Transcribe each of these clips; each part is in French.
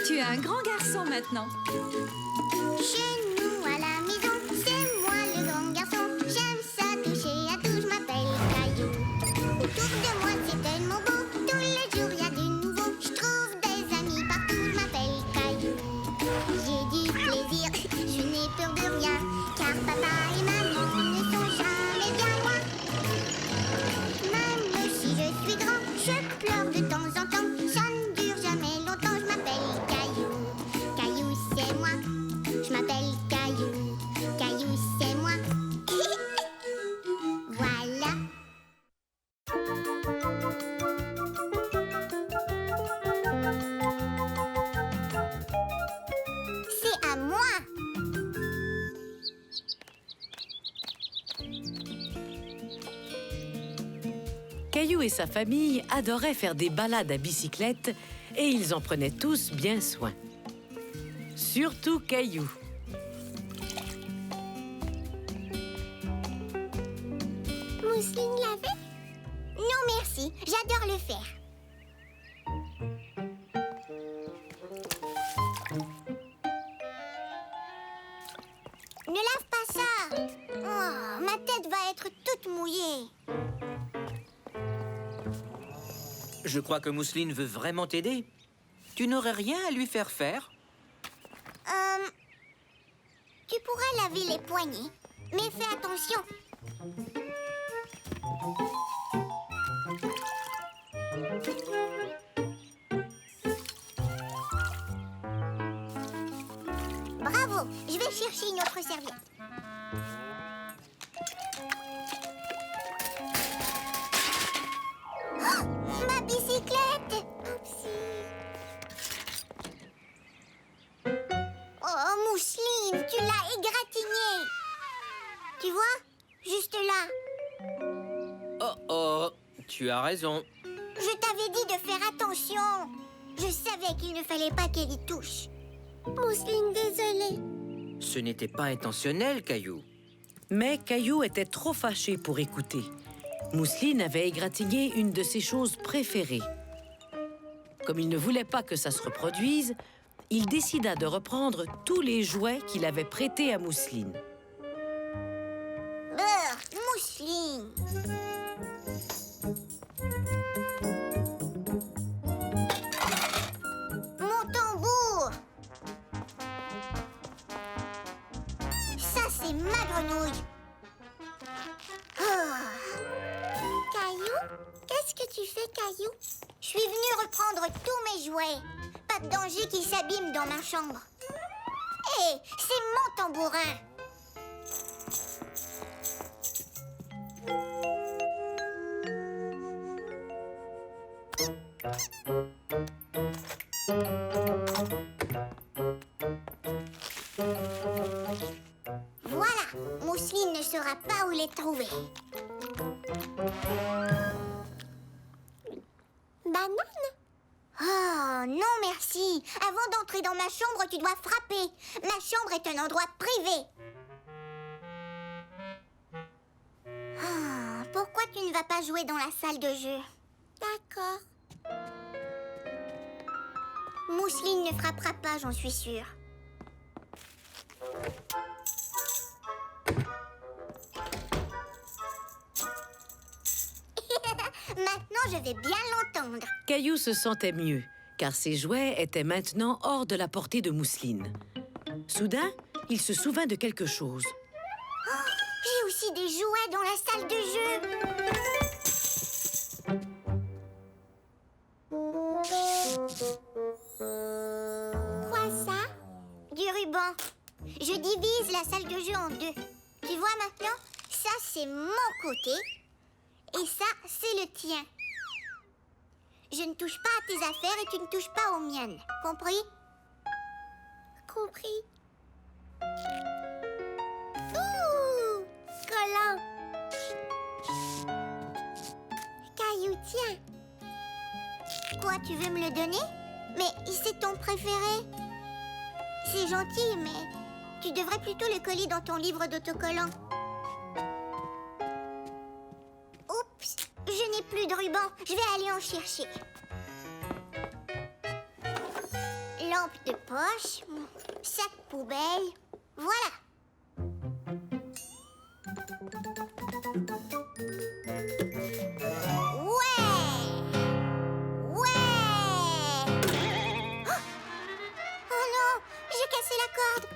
Tu es un grand garçon maintenant. Chez nous à la maison, c'est moi le grand garçon. J'aime ça toucher à tout, je m'appelle Caillou. Autour de moi c'est tellement beau, tous les jours il y a du nouveau. Je trouve des amis partout, je m'appelle Caillou. J'ai du plaisir, je n'ai peur de rien, car papa et maman ne sont jamais bien loin. Même si je suis grand, je pleure de temps en temps. Ça ne dure jamais longtemps, je m'appelle Caillou. Caillou c'est moi, je m'appelle Caillou. Caillou c'est moi. Voilà. C'est à moi. Caillou et sa famille adoraient faire des balades à bicyclette et ils en prenaient tous bien soin. Surtout Caillou. Mousseline l'avait? Non merci, j'adore le faire. Ne lave pas ça. Oh, ma tête va être toute mouillée. Je crois que Mousseline veut vraiment t'aider. Tu n'aurais rien à lui faire faire? Tu pourrais laver les poignets, mais fais attention. Bravo, je vais chercher une autre serviette. Oh, ma bicyclette! Oupsie. Oh, Mousseline, tu l'as égratignée. Tu vois? Juste là. Oh oh, tu as raison. Je t'avais dit de faire attention. Je savais qu'il ne fallait pas qu'elle y touche. Mousseline, désolée. Ce n'était pas intentionnel, Caillou. Mais Caillou était trop fâché pour écouter. Mousseline avait égratigné une de ses choses préférées. Comme il ne voulait pas que ça se reproduise, il décida de reprendre tous les jouets qu'il avait prêtés à Mousseline. Mousseline. Mon tambour. Ça, c'est ma grenouille. Oh. Caillou? Qu'est-ce que tu fais, Caillou? Je suis venue reprendre tous mes jouets. Pas de danger qu'ils s'abîment dans ma chambre. Hé, c'est mon tambourin. Voilà, Mousseline ne saura pas où les trouver. Banane? Oh, non merci. Avant d'entrer dans ma chambre, tu dois frapper. Ma chambre est un endroit privé. Ah, pourquoi tu ne vas pas jouer dans la salle de jeu? D'accord. Mousseline ne frappera pas, j'en suis sûre. Maintenant, je vais bien l'entendre. Caillou se sentait mieux, car ses jouets étaient maintenant hors de la portée de Mousseline. Soudain, il se souvint de quelque chose. Oh, j'ai aussi des jouets dans la salle de jeu. Quoi ça? Du ruban. Je divise la salle de jeu en deux. Tu vois maintenant? Ça, c'est mon côté. Et ça, c'est le tien. Je ne touche pas à tes affaires et tu ne touches pas aux miennes. Compris? Compris. Ouh! Collant. Caillou, tiens. Quoi, tu veux me le donner? Mais c'est ton préféré. C'est gentil, mais tu devrais plutôt le coller dans ton livre d'autocollants. Oups, je n'ai plus de ruban. Je vais aller en chercher. Lampe de poche, sac poubelle. Voilà. Ouais! Ouais! Oh non, j'ai cassé la corde.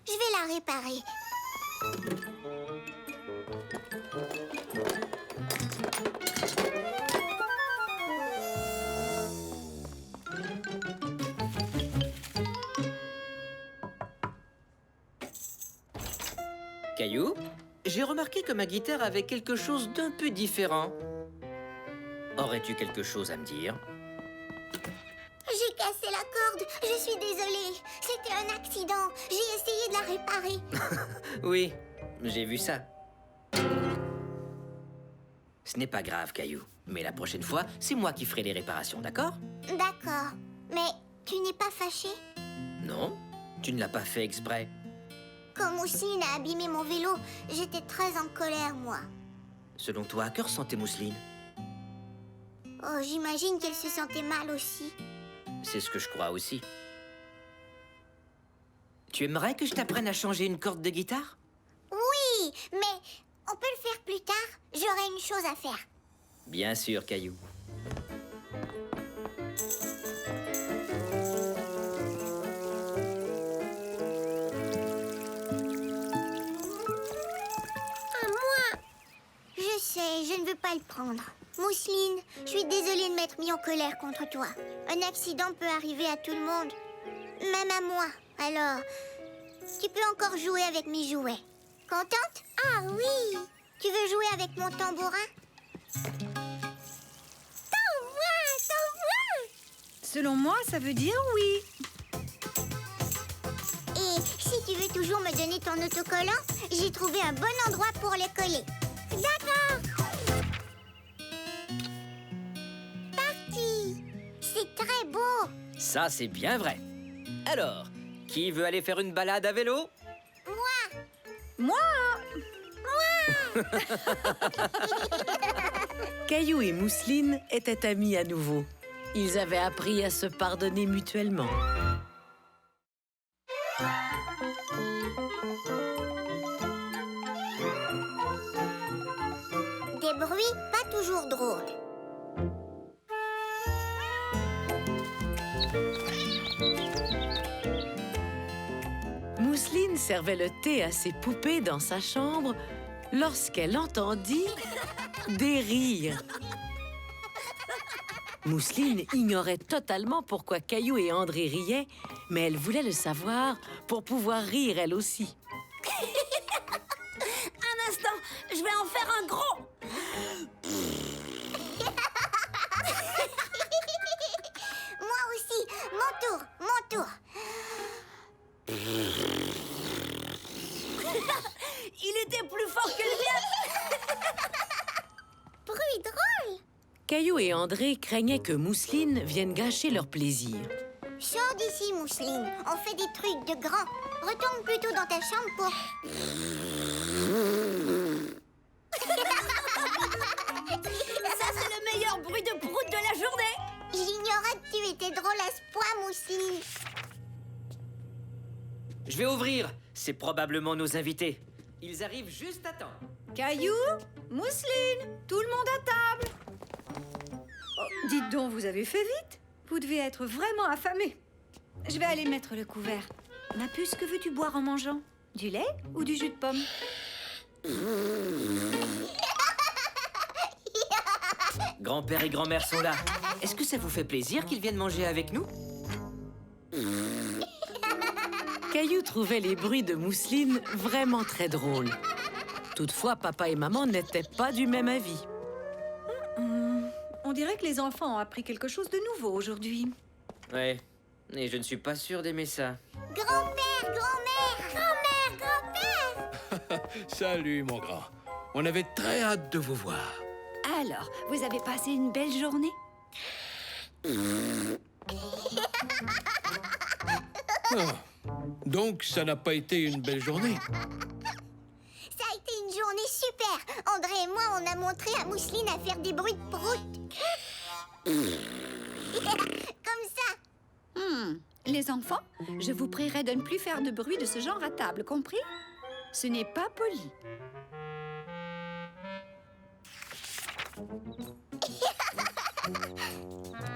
Je vais la réparer. Caillou, j'ai remarqué que ma guitare avait quelque chose d'un peu différent. Aurais-tu quelque chose à me dire? J'ai cassé la corde. Je suis désolée. C'était un accident. J'ai essayé de la réparer. Oui, j'ai vu ça. Ce n'est pas grave, Caillou. Mais la prochaine fois, c'est moi qui ferai les réparations, d'accord? D'accord. Mais tu n'es pas fâché? Non, tu ne l'as pas fait exprès. Quand Mousseline a abîmé mon vélo, j'étais très en colère, moi. Selon toi, à cœur sentait Mousseline? Oh, j'imagine qu'elle se sentait mal aussi. C'est ce que je crois aussi. Tu aimerais que je t'apprenne à changer une corde de guitare? Oui, mais on peut le faire plus tard. J'aurai une chose à faire. Bien sûr, Caillou. À moi! Je sais, je ne veux pas le prendre. Mousseline, je suis désolée de m'être mis en colère contre toi. Un accident peut arriver à tout le monde, même à moi. Alors, tu peux encore jouer avec mes jouets. Contente? Ah oui! Tu veux jouer avec mon tambourin? Tambourin! Tambourin! Selon moi, ça veut dire oui. Et si tu veux toujours me donner ton autocollant, j'ai trouvé un bon endroit pour le coller. D'accord! Parti! C'est très beau! Ça, c'est bien vrai. Alors, qui veut aller faire une balade à vélo? Moi, Caillou et Mousseline étaient amis à nouveau. Ils avaient appris à se pardonner mutuellement. Des bruits pas toujours drôles. Mousseline servait le thé à ses poupées dans sa chambre lorsqu'elle entendit des rires. Mousseline ignorait totalement pourquoi Caillou et André riaient, mais elle voulait le savoir pour pouvoir rire elle aussi. un instant, je vais en faire un gros. Moi aussi, mon tour. Il était plus fort que le mien. Bruit drôle. Caillou et André craignaient que Mousseline vienne gâcher leur plaisir. Sors d'ici, Mousseline. On fait des trucs de grands. Retourne plutôt dans ta chambre pour... Ça, c'est le meilleur bruit de prout de la journée. J'ignorais que tu étais drôle à ce point, Mousseline. Je vais ouvrir. C'est probablement nos invités. Ils arrivent juste à temps. Caillou, Mousseline, tout le monde à table. Oh, dites donc, vous avez fait vite. Vous devez être vraiment affamés. Je vais aller mettre le couvert. Ma puce, que veux-tu boire en mangeant? Du lait ou du jus de pomme? Grand-père et grand-mère sont là. Est-ce que ça vous fait plaisir qu'ils viennent manger avec nous? Caillou trouvait les bruits de Mousseline vraiment très drôles. Toutefois, papa et maman n'étaient pas du même avis. On dirait que les enfants ont appris quelque chose de nouveau aujourd'hui. Ouais, et je ne suis pas sûr d'aimer ça. Grand-père, grand-mère, grand-mère, grand-père. Salut, mon grand. On avait très hâte de vous voir. Alors, vous avez passé une belle journée? Ah, donc, ça n'a pas été une belle journée. Ça a été une journée est super. André et moi, on a montré à Mousseline à faire des bruits de prout. Comme ça. Les enfants, je vous prierai de ne plus faire de bruit de ce genre à table, compris? Ce n'est pas poli.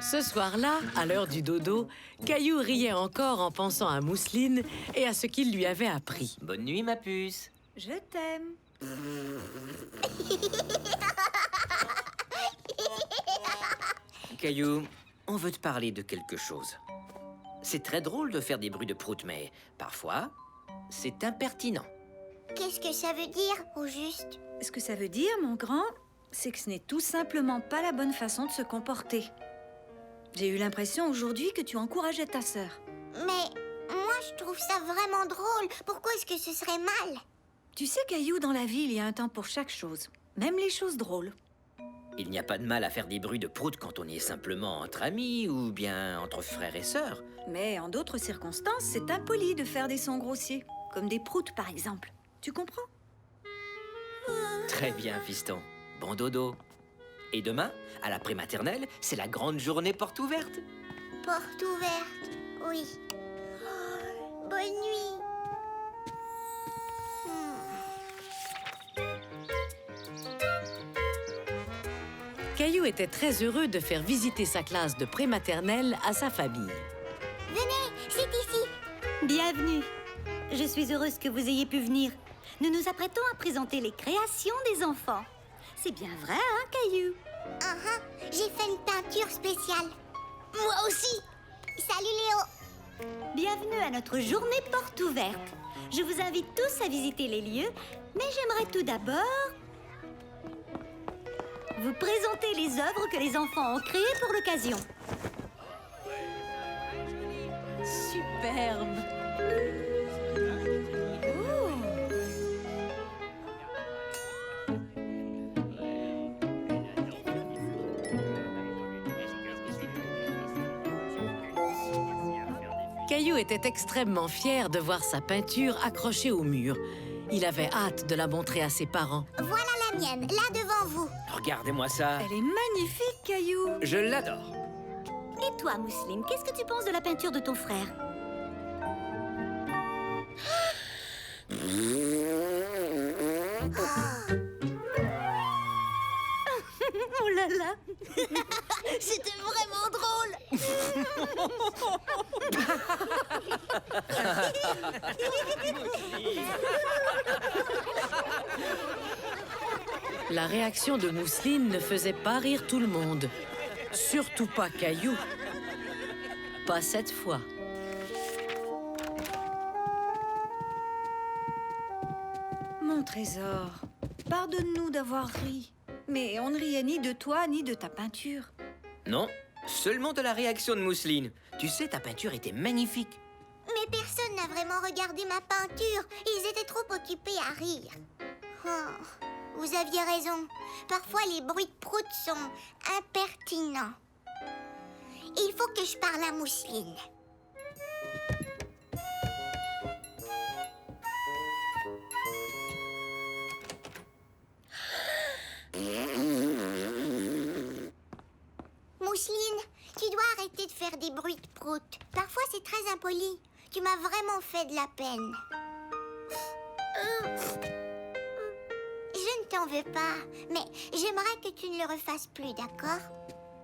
Ce soir-là, à l'heure du dodo, Caillou riait encore en pensant à Mousseline et à ce qu'il lui avait appris. Bonne nuit, ma puce. Je t'aime. Caillou, on veut te parler de quelque chose. C'est très drôle de faire des bruits de prout, mais parfois, c'est impertinent. Qu'est-ce que ça veut dire, au juste? Ce que ça veut dire, mon grand, c'est que ce n'est tout simplement pas la bonne façon de se comporter. J'ai eu l'impression aujourd'hui que tu encourageais ta sœur. Mais moi, je trouve ça vraiment drôle. Pourquoi est-ce que ce serait mal? Tu sais, Caillou, dans la vie, il y a un temps pour chaque chose. Même les choses drôles. Il n'y a pas de mal à faire des bruits de prout quand on est simplement entre amis ou bien entre frères et sœurs. Mais en d'autres circonstances, c'est impoli de faire des sons grossiers. Comme des proutes, par exemple. Tu comprends? Très bien, fiston. Bon dodo. Et demain, à la prématernelle, c'est la grande journée porte ouverte. Porte ouverte, oui. Oh, bonne nuit. Caillou était très heureux de faire visiter sa classe de prématernelle à sa famille. Venez, c'est ici. Bienvenue. Je suis heureuse que vous ayez pu venir. Nous nous apprêtons à présenter les créations des enfants. C'est bien vrai, hein, Caillou? J'ai fait une peinture spéciale. Moi aussi. Salut Léo. Bienvenue à notre journée porte ouverte. Je vous invite tous à visiter les lieux, mais j'aimerais tout d'abord vous présenter les œuvres que les enfants ont créées pour l'occasion. Superbe! Caillou était extrêmement fier de voir sa peinture accrochée au mur. Il avait hâte de la montrer à ses parents. Voilà la mienne, là devant vous. Regardez-moi ça. Elle est magnifique, Caillou. Je l'adore. Et toi, Mousseline, qu'est-ce que tu penses de la peinture de ton frère? Oh là là! C'était vraiment drôle. La réaction de Mousseline ne faisait pas rire tout le monde. Surtout pas Caillou. Pas cette fois. Mon trésor, pardonne-nous d'avoir ri. Mais on ne riait ni de toi, ni de ta peinture. Non, seulement de la réaction de Mousseline. Tu sais, ta peinture était magnifique. Mais personne n'a vraiment regardé ma peinture. Ils étaient trop occupés à rire. Oh, vous aviez raison. Parfois, les bruits de prout sont impertinents. Il faut que je parle à Mousseline. Mousseline, tu dois arrêter de faire des bruits de prout. Parfois, c'est très impoli. Tu m'as vraiment fait de la peine. Je ne t'en veux pas, mais j'aimerais que tu ne le refasses plus, d'accord?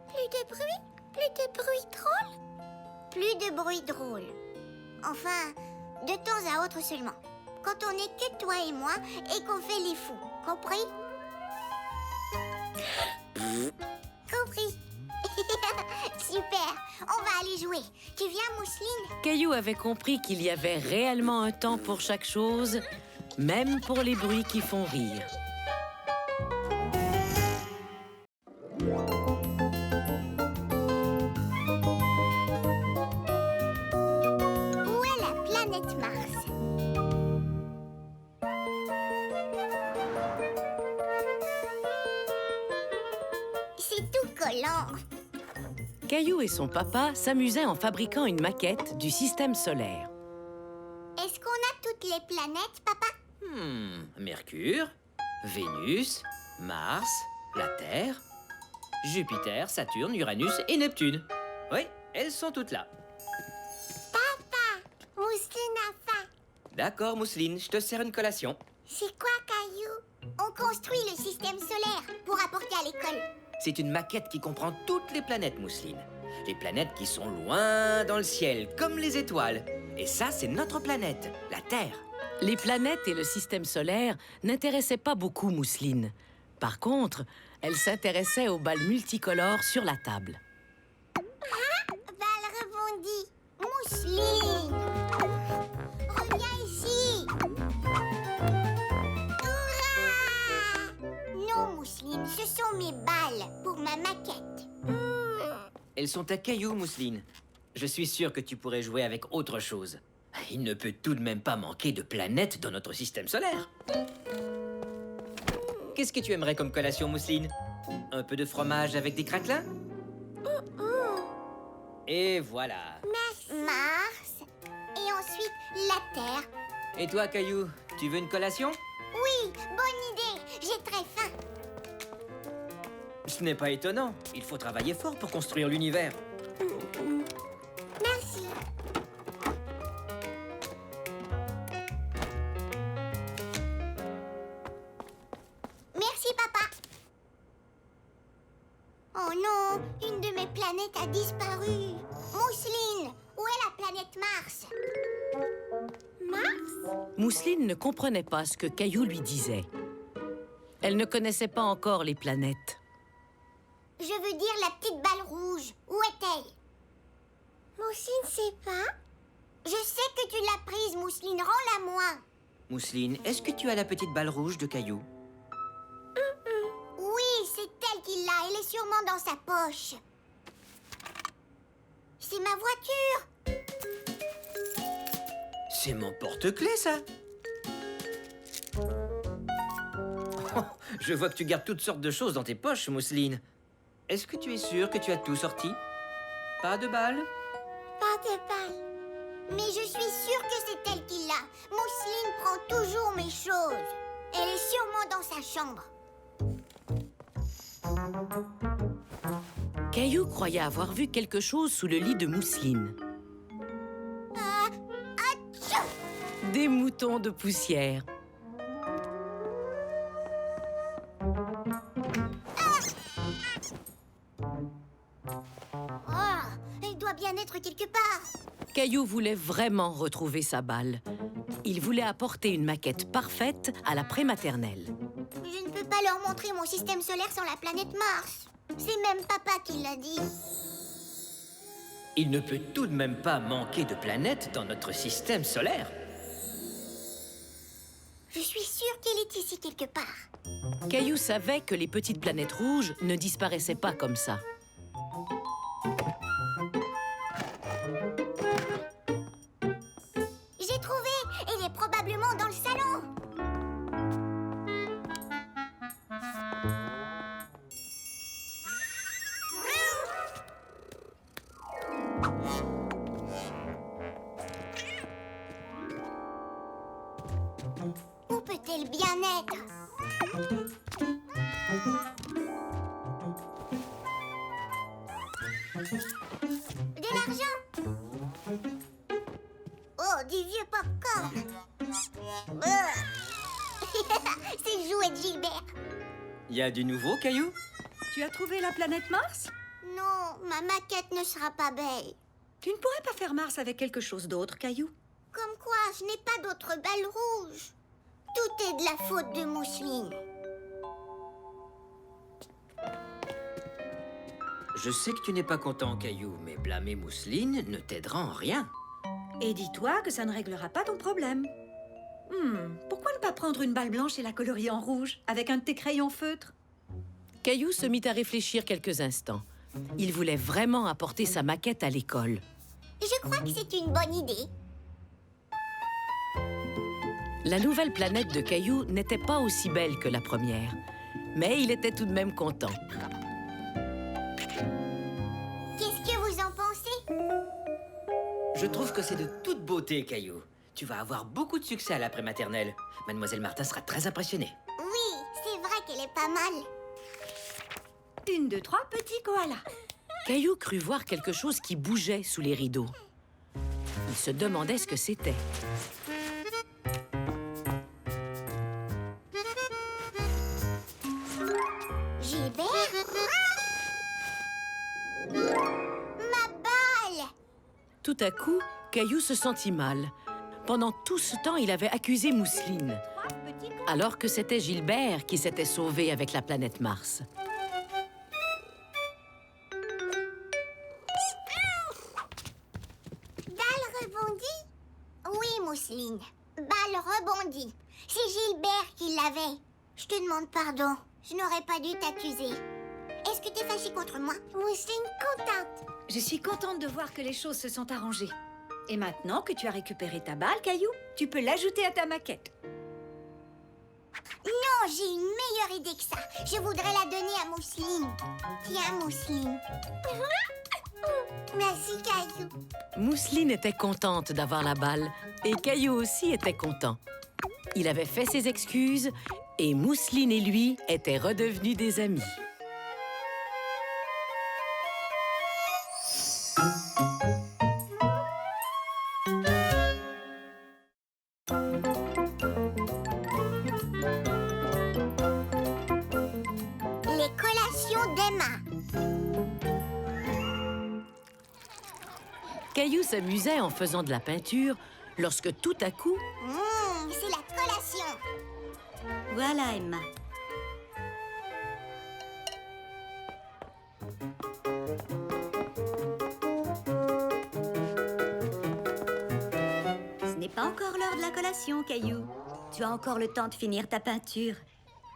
Plus de bruit? Plus de bruit drôle? Plus de bruit drôle. Enfin, de temps à autre seulement. Quand on n'est que toi et moi et qu'on fait les fous. Compris? Compris. Super, on va aller jouer. Tu viens, Mousseline? Caillou avait compris qu'il y avait réellement un temps pour chaque chose, même pour les bruits qui font rire. Où est la planète Mars? C'est tout collant. Caillou et son papa s'amusaient en fabriquant une maquette du système solaire. Est-ce qu'on a toutes les planètes, papa? Mercure, Vénus, Mars, la Terre, Jupiter, Saturne, Uranus et Neptune. Oui, elles sont toutes là. Mousseline a faim. D'accord, Mousseline, je te sers une collation. C'est quoi, Caillou? On construit le système solaire pour apporter à l'école. C'est une maquette qui comprend toutes les planètes, Mousseline. Les planètes qui sont loin dans le ciel, comme les étoiles. Et ça, c'est notre planète, la Terre. Les planètes et le système solaire n'intéressaient pas beaucoup Mousseline. Par contre, elle s'intéressait aux balles multicolores sur la table. Val rebondit. Mousseline, reviens ici. Hurrah! Non, Mousseline, ce sont mes balles pour ma maquette. Elles sont à cailloux, Mousseline. Je suis sûr que tu pourrais jouer avec autre chose. Il ne peut tout de même pas manquer de planètes dans notre système solaire. Qu'est-ce que tu aimerais comme collation, Mousseline? Un peu de fromage avec des craquelins? Et voilà. Mars. Et ensuite, la Terre. Et toi, Caillou, tu veux une collation? Oui, bonne idée. J'ai très faim. Ce n'est pas étonnant. Il faut travailler fort pour construire l'univers. Merci. Merci, papa. Oh non, une de mes planètes a disparu. Mousseline, où est la planète Mars? Mars? Mousseline ne comprenait pas ce que Caillou lui disait. Elle ne connaissait pas encore les planètes. Je veux dire la petite balle rouge. Où est-elle? Mousseline sait pas. Je sais que tu l'as prise, Mousseline. Rends-la-moi. Mousseline, est-ce que tu as la petite balle rouge de Caillou? Oui, c'est elle qui l'a. Elle est sûrement dans sa poche. C'est ma voiture. C'est mon porte-clés, ça. Oh, je vois que tu gardes toutes sortes de choses dans tes poches, Mousseline. Est-ce que tu es sûre que tu as tout sorti? Pas de balles? Pas de balle. Mais je suis sûre que c'est elle qui l'a. Mousseline prend toujours mes choses. Elle est sûrement dans sa chambre. Caillou croyait avoir vu quelque chose sous le lit de Mousseline. Atchou! Des moutons de poussière. Oh, elle doit bien être quelque part. Caillou voulait vraiment retrouver sa balle. Il voulait apporter une maquette parfaite à la prématernelle. Je ne peux pas leur montrer mon système solaire sans la planète Mars. C'est même papa qui l'a dit. Il ne peut tout de même pas manquer de planètes dans notre système solaire. Je suis sûre qu'elle est ici quelque part. Caillou savait que les petites planètes rouges ne disparaissaient pas comme ça. J'ai trouvé. Elle est probablement dans le salon. Où peut-elle bien être? De l'argent? Oh, du vieux popcorn. C'est le jouet de Gilbert. Il y a du nouveau, Caillou? Tu as trouvé la planète Mars? Non, ma maquette ne sera pas belle. Tu ne pourrais pas faire Mars avec quelque chose d'autre, Caillou? Comme quoi, je n'ai pas d'autre balle rouge. Tout est de la faute de Mousseline. Je sais que tu n'es pas content, Caillou, mais blâmer Mousseline ne t'aidera en rien. Et dis-toi que ça ne réglera pas ton problème. Pourquoi ne pas prendre une balle blanche et la colorier en rouge avec un de tes crayons feutres? Caillou se mit à réfléchir quelques instants. Il voulait vraiment apporter sa maquette à l'école. Je crois que c'est une bonne idée. La nouvelle planète de Caillou n'était pas aussi belle que la première, mais il était tout de même content. Qu'est-ce que vous en pensez? Je trouve que c'est de toute beauté, Caillou. Tu vas avoir beaucoup de succès à la prématernelle. Mademoiselle Martin sera très impressionnée. Oui, pas mal. 1, 2, 3, petits koalas. Caillou crut voir quelque chose qui bougeait sous les rideaux. Il se demandait ce que c'était. Gilbert? Ma balle! Tout à coup, Caillou se sentit mal. Pendant tout ce temps, il avait accusé Mousseline, 3 petits koalas. alors que c'était Gilbert qui s'était sauvé avec la planète Mars. Balle rebondie? Oui, Mousseline. Balle rebondie. C'est Gilbert qui l'avait. Je te demande pardon. Je n'aurais pas dû t'accuser. Est-ce que t'es fâchée contre moi? Mousseline contente. Je suis contente de voir que les choses se sont arrangées. Et maintenant que tu as récupéré ta balle, Caillou, tu peux l'ajouter à ta maquette. Non, j'ai une meilleure idée que ça. Je voudrais la donner à Mousseline. Tiens, Mousseline. Merci, Caillou. Mousseline était contente d'avoir la balle et Caillou aussi était content. Il avait fait ses excuses et Mousseline et lui étaient redevenus des amis. Les collations d'Emma. Caillou s'amusait en faisant de la peinture lorsque tout à coup, C'est la collation. Voilà, Emma. Ce n'est pas encore l'heure de la collation, Caillou. Tu as encore le temps de finir ta peinture.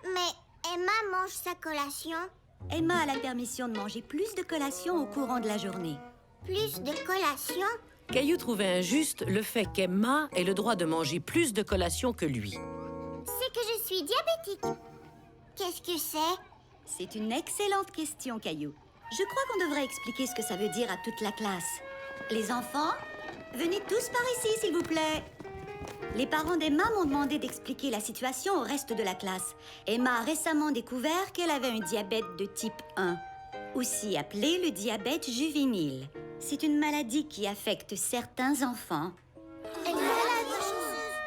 Mais Emma mange sa collation. Emma a la permission de manger plus de collations au courant de la journée. Plus de collation? Caillou trouvait injuste le fait qu'Emma ait le droit de manger plus de collations que lui. C'est que je suis diabétique. Qu'est-ce que c'est? C'est une excellente question, Caillou. Je crois qu'on devrait expliquer ce que ça veut dire à toute la classe. Les enfants, venez tous par ici, s'il vous plaît. Les parents d'Emma m'ont demandé d'expliquer la situation au reste de la classe. Emma a récemment découvert qu'elle avait un diabète de type 1, aussi appelé le diabète juvénile. C'est une maladie qui affecte certains enfants.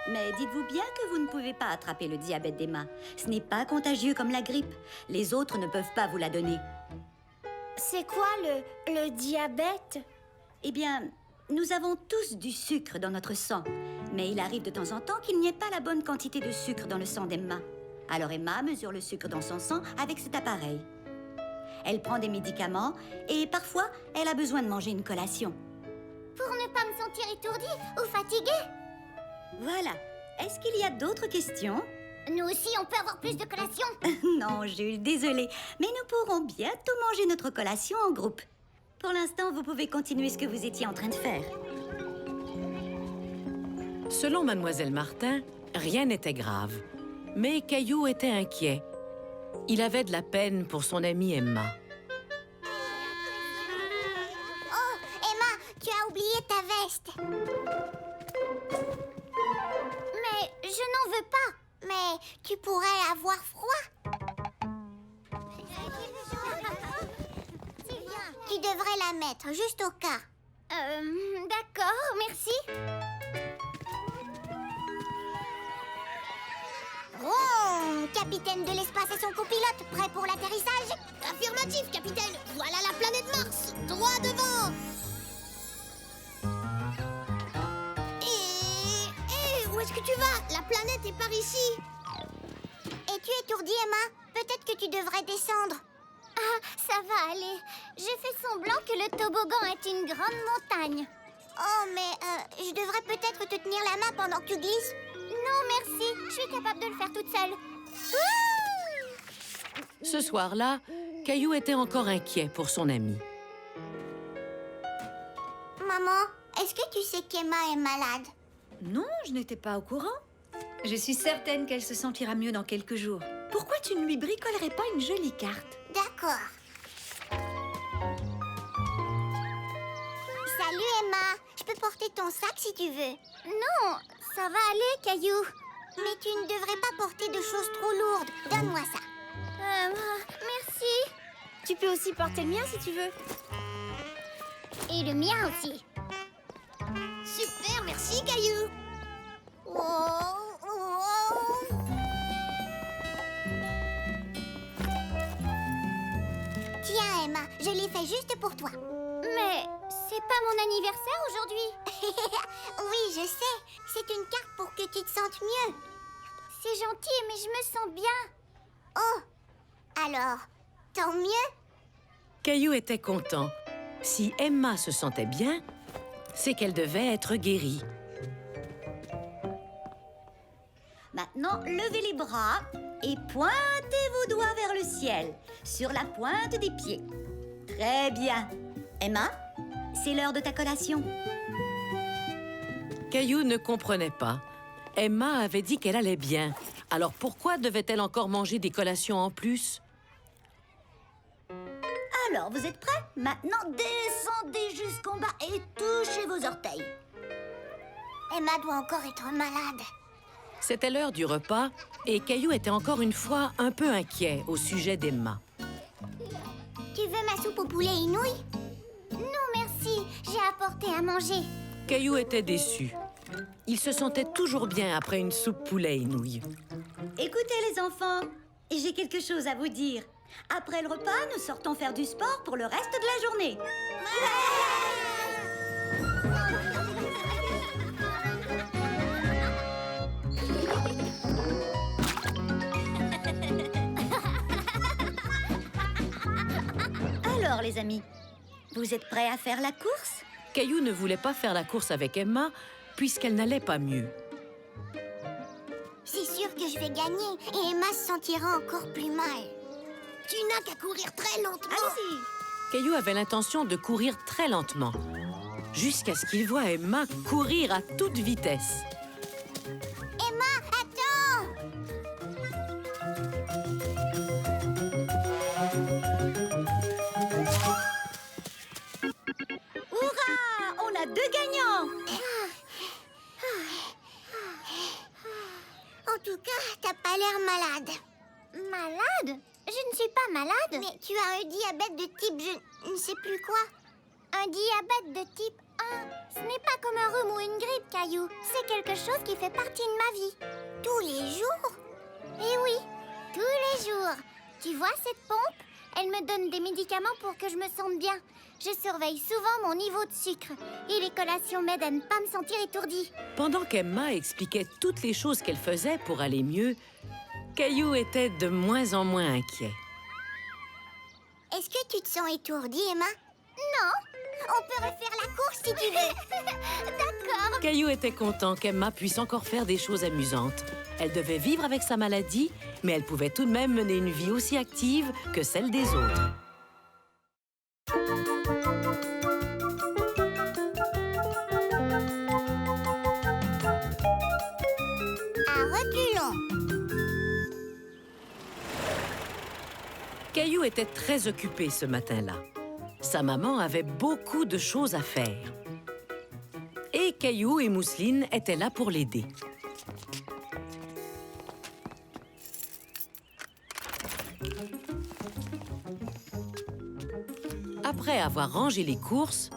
Mais dites-vous bien que vous ne pouvez pas attraper le diabète d'Emma. Ce n'est pas contagieux comme la grippe. Les autres ne peuvent pas vous la donner. C'est quoi le diabète? Eh bien, nous avons tous du sucre dans notre sang. Mais il arrive de temps en temps qu'il n'y ait pas la bonne quantité de sucre dans le sang d'Emma. Alors Emma mesure le sucre dans son sang avec cet appareil. Elle prend des médicaments et parfois, elle a besoin de manger une collation. Pour ne pas me sentir étourdie ou fatiguée? Voilà. Est-ce qu'il y a d'autres questions? Nous aussi, on peut avoir plus de collations. Non, Jules, désolée. Mais nous pourrons bientôt manger notre collation en groupe. Pour l'instant, vous pouvez continuer ce que vous étiez en train de faire. Selon Mademoiselle Martin, rien n'était grave. Mais Caillou était inquiet. Il avait de la peine pour son amie Emma. Oh, Emma, tu as oublié ta veste. Mais je n'en veux pas. Mais tu pourrais avoir froid. Tu devrais la mettre, juste au cas. D'accord, merci. Oh, capitaine de l'espace et son copilote, prêt pour l'atterrissage? Affirmatif, capitaine. Voilà la planète Mars, droit devant. Où est-ce que tu vas? La planète est par ici. Es-tu étourdie, Emma? Peut-être que tu devrais descendre. Ah, ça va aller. J'ai fait semblant que le toboggan est une grande montagne. Oh, mais je devrais peut-être te tenir la main pendant que tu glisses. Non, merci. Je suis capable de le faire toute seule. Ce soir-là, Caillou était encore inquiet pour son ami. Maman, est-ce que tu sais qu'Emma est malade? Non, je n'étais pas au courant. Je suis certaine qu'elle se sentira mieux dans quelques jours. Pourquoi tu ne lui bricolerais pas une jolie carte? D'accord. Salut, Emma. Je peux porter ton sac si tu veux. Non, ça va aller, Caillou. Mais tu ne devrais pas porter de choses trop lourdes. Donne-moi ça. Merci. Tu peux aussi porter le mien si tu veux. Et le mien aussi. Super, merci Caillou. Tiens Emma, je l'ai fait juste pour toi. Mais c'est pas mon anniversaire aujourd'hui. Oui, je sais. C'est une carte pour que tu te sentes mieux. C'est gentil, mais je me sens bien. Oh, alors, tant mieux. Caillou était content. Si Emma se sentait bien, c'est qu'elle devait être guérie. Maintenant, levez les bras et pointez vos doigts vers le ciel, sur la pointe des pieds. Très bien. Emma, c'est l'heure de ta collation. Caillou ne comprenait pas. Emma avait dit qu'elle allait bien. Alors pourquoi devait-elle encore manger des collations en plus? Alors, vous êtes prêts? Maintenant, descendez jusqu'en bas et touchez vos orteils. Emma doit encore être malade. C'était l'heure du repas et Caillou était encore une fois un peu inquiet au sujet d'Emma. Tu veux ma soupe au poulet et nouilles? Non, merci. J'ai apporté à manger. Caillou était déçu. Il se sentait toujours bien après une soupe poulet et nouilles. Écoutez les enfants, j'ai quelque chose à vous dire. Après le repas, nous sortons faire du sport pour le reste de la journée. Alors les amis, vous êtes prêts à faire la course? Caillou ne voulait pas faire la course avec Emma puisqu'elle n'allait pas mieux. C'est sûr que je vais gagner et Emma se sentira encore plus mal. Tu n'as qu'à courir très lentement. Allez-y. Caillou avait l'intention de courir très lentement, jusqu'à ce qu'il voie Emma courir à toute vitesse. Emma, attends! Hurrah! On a 2 gagnants! En tout cas, t'as pas l'air malade. Malade? Je ne suis pas malade. Mais tu as un diabète de type je ne sais plus quoi. Un diabète de type 1. Ce n'est pas comme un rhume ou une grippe, Caillou. C'est quelque chose qui fait partie de ma vie. Tous les jours? Eh oui, tous les jours. Tu vois cette pompe? Elle me donne des médicaments pour que je me sente bien. Je surveille souvent mon niveau de sucre. Et les collations m'aident à ne pas me sentir étourdie. Pendant qu'Emma expliquait toutes les choses qu'elle faisait pour aller mieux, Caillou était de moins en moins inquiet. Est-ce que tu te sens étourdie, Emma? Non. On peut refaire la course si tu veux. D'accord. Caillou était content qu'Emma puisse encore faire des choses amusantes. Elle devait vivre avec sa maladie, mais elle pouvait tout de même mener une vie aussi active que celle des autres. À reculons. Caillou était très occupé ce matin-là. Sa maman avait beaucoup de choses à faire. Et Caillou et Mousseline étaient là pour l'aider. Après avoir rangé les courses,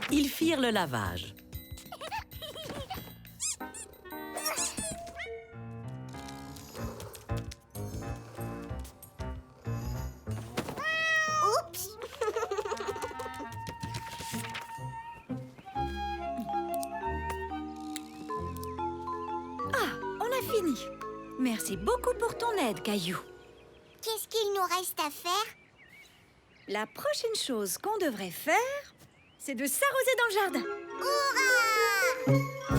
ils firent le lavage. Oups. On a fini. Merci beaucoup pour ton aide, Caillou. Qu'est-ce qu'il nous reste à faire? La prochaine chose qu'on devrait faire, c'est de s'arroser dans le jardin. Hurrah!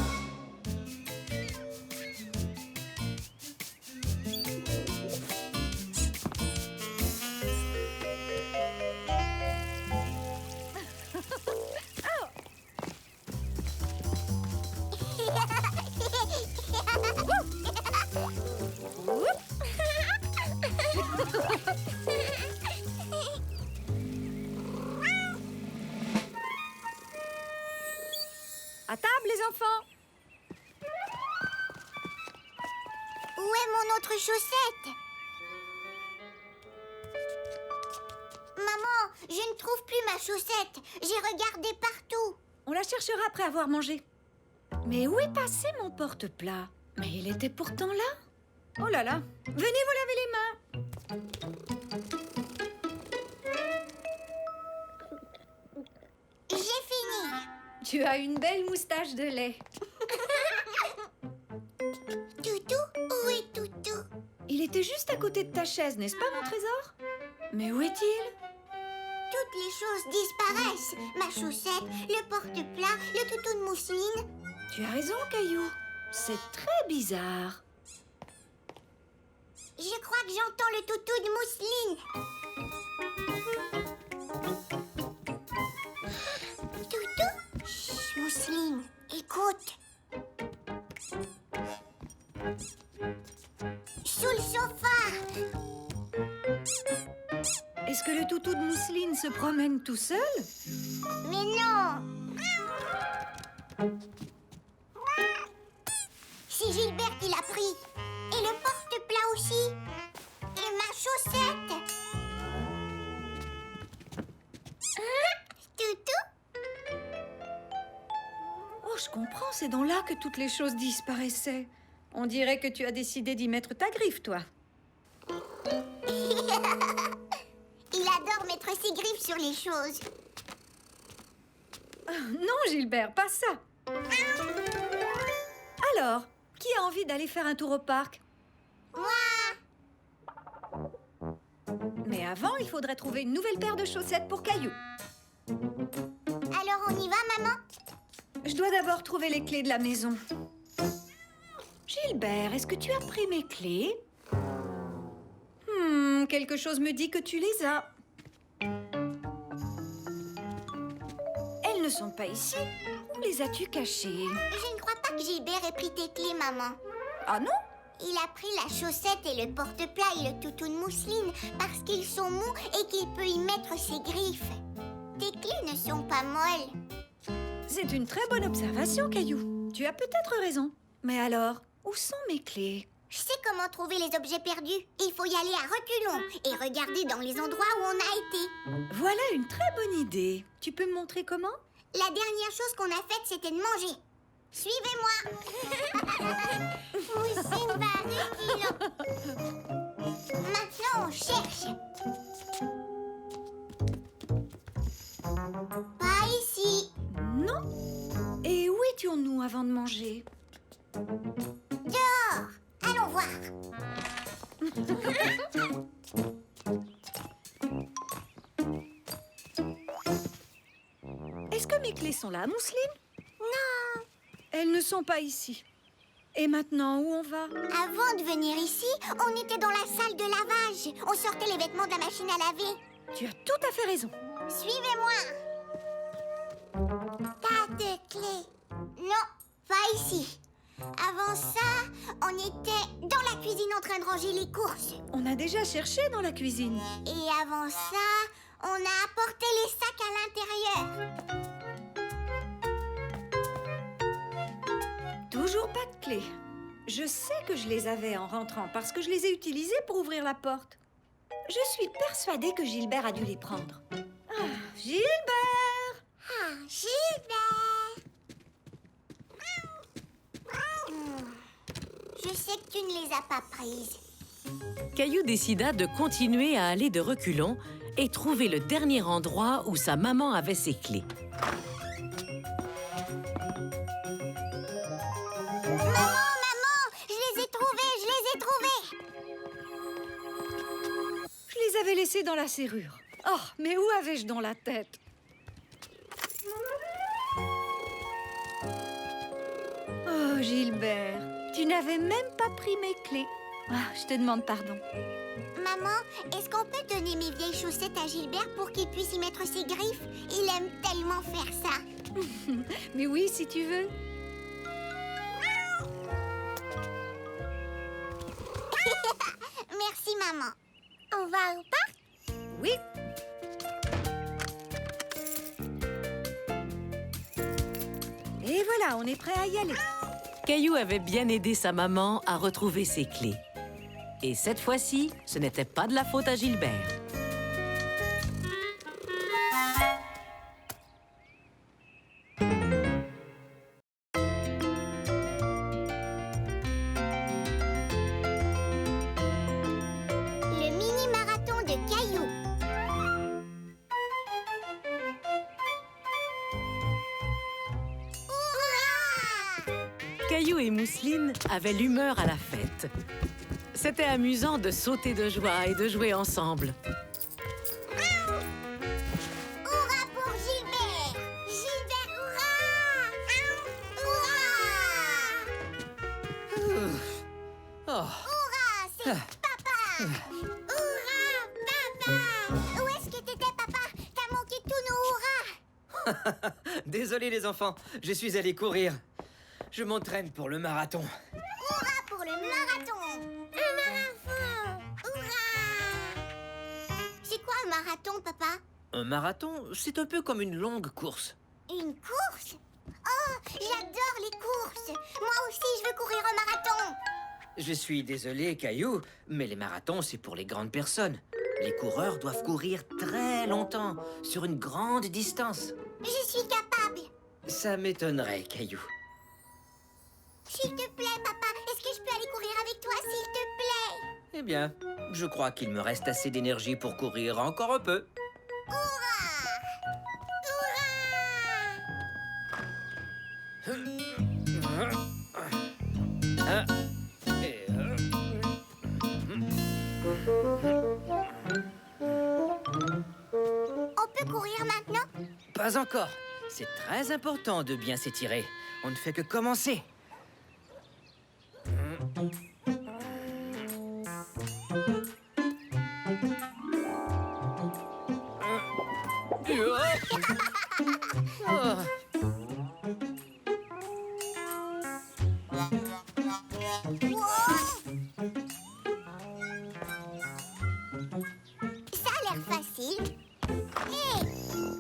chaussette. Maman, je ne trouve plus ma chaussette. J'ai regardé partout. On la cherchera après avoir mangé. Mais où est passé mon porte-plat? Mais il était pourtant là. Oh là là, venez vous laver les mains. J'ai fini. Tu as une belle moustache de lait. Toutou, où est Toutou? Il était juste à côté de ta chaise, n'est-ce pas, mon trésor? Mais où est-il? Toutes les choses disparaissent. Ma chaussette, le porte-plat, le toutou de mousseline. Tu as raison, Caillou. C'est très bizarre. Je crois que j'entends le toutou de mousseline. Toutou? Chut, mousseline, écoute. Sous le sofa. Est-ce que le toutou de mousseline se promène tout seul? Mais non. C'est Gilbert qui l'a pris. Et le porte-plat aussi. Et ma chaussette. Toutou? Oh, je comprends, c'est dans là que toutes les choses disparaissaient. On dirait que tu as décidé d'y mettre ta griffe, toi. Il adore mettre ses griffes sur les choses. Non, Gilbert, pas ça. Alors, qui a envie d'aller faire un tour au parc? Moi. Mais avant, il faudrait trouver une nouvelle paire de chaussettes pour Caillou. Alors on y va, maman? Je dois d'abord trouver les clés de la maison. Gilbert, est-ce que tu as pris mes clés? Quelque chose me dit que tu les as. Elles ne sont pas ici. Où les as-tu cachées? Je ne crois pas que Gilbert ait pris tes clés, maman. Ah non? Il a pris la chaussette et le porte-plat et le toutou de mousseline parce qu'ils sont mous et qu'il peut y mettre ses griffes. Tes clés ne sont pas molles. C'est une très bonne observation, Caillou. Tu as peut-être raison. Mais alors, où sont mes clés? Je sais comment trouver les objets perdus. Il faut y aller à reculons et regarder dans les endroits où on a été. Voilà une très bonne idée. Tu peux me montrer comment? La dernière chose qu'on a faite, c'était de manger. Suivez-moi. Moussine va à reculons. Maintenant, on cherche. Pas ici. Non. Et où étions-nous avant de manger? Dehors. Allons voir. Est-ce que mes clés sont là, Mousseline? Non. Elles ne sont pas ici. Et maintenant, où on va? Avant de venir ici, on était dans la salle de lavage. On sortait les vêtements de la machine à laver. Tu as tout à fait raison. Suivez-moi. Pas de clé. Non, pas ici. Avant ça, on était dans la cuisine en train de ranger les courses. On a déjà cherché dans la cuisine. Et avant ça, on a apporté les sacs à l'intérieur. Toujours pas de clés. Je sais que je les avais en rentrant parce que je les ai utilisées pour ouvrir la porte. Je suis persuadée que Gilbert a dû les prendre. Ah, Gilbert! Ah, Gilbert! Je sais que tu ne les as pas prises. Caillou décida de continuer à aller de reculons et trouver le dernier endroit où sa maman avait ses clés. Maman, je les ai trouvées. Je les avais laissées dans la serrure. Oh, mais où avais-je dans la tête? Oh, Gilbert, tu n'avais même pas pris mes clés. Ah, je te demande pardon. Maman, est-ce qu'on peut donner mes vieilles chaussettes à Gilbert pour qu'il puisse y mettre ses griffes? Il aime tellement faire ça. Mais oui, si tu veux. Merci, maman. On va au parc? Oui. Et voilà, on est prêt à y aller. Caillou avait bien aidé sa maman à retrouver ses clés. Et cette fois-ci, ce n'était pas de la faute à Gilbert. Le mini-marathon de Caillou. Hurrah! Caillou et Mousseline avaient l'humeur à la fête. C'était amusant de sauter de joie et de jouer ensemble. Hurrah pour Gilbert! Gilbert, hurrah! Hurrah! Oh, Hurrah, c'est papa! Hurrah, papa! Où est-ce que t'étais, papa? T'as manqué tous nos hurrahs! désolé les enfants, je suis allé courir. Je m'entraîne pour le marathon. Hurrah pour le marathon! Un marathon! Hurrah! C'est quoi un marathon, papa? Un marathon, c'est un peu comme une longue course. Une course? Oh, j'adore les courses! Moi aussi, je veux courir un marathon! Je suis désolé, Caillou, mais les marathons, c'est pour les grandes personnes. Les coureurs doivent courir très longtemps, sur une grande distance. Je suis capable! Ça m'étonnerait, Caillou. S'il te plaît, papa, est-ce que je peux aller courir avec toi, s'il te plaît? Eh bien, je crois qu'il me reste assez d'énergie pour courir encore un peu. Hurrah! Hurrah! Ah, et, On peut courir maintenant? pas encore. C'est très important de bien s'étirer. On ne fait que commencer. Ça a l'air facile. Hé!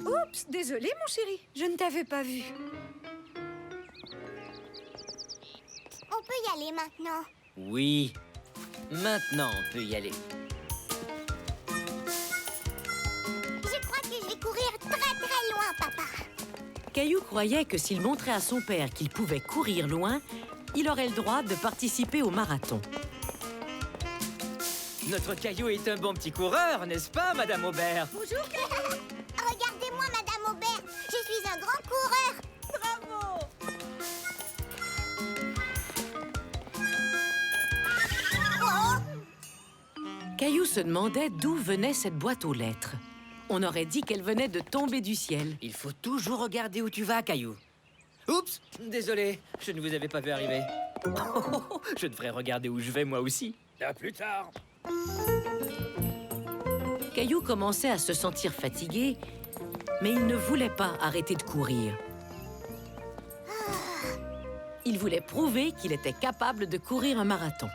Oups, désolé, mon chéri. Je ne t'avais pas vu. On peut y aller maintenant. Oui. Maintenant, on peut y aller. Je crois que je vais courir très très loin, papa. Caillou croyait que s'il montrait à son père qu'il pouvait courir loin, il aurait le droit de participer au marathon. Notre Caillou est un bon petit coureur, n'est-ce pas, Madame Aubert? Bonjour, Regardez-moi, Madame Aubert. Je suis un grand coureur. bravo. Oh! Caillou se demandait d'où venait cette boîte aux lettres. On aurait dit qu'elle venait de tomber du ciel. Il faut toujours regarder où tu vas, Caillou. Oups, désolé, je ne vous avais pas vu arriver. Je devrais regarder où je vais, moi aussi. À plus tard. Caillou commençait à se sentir fatigué, mais il ne voulait pas arrêter de courir. Il voulait prouver qu'il était capable de courir un marathon.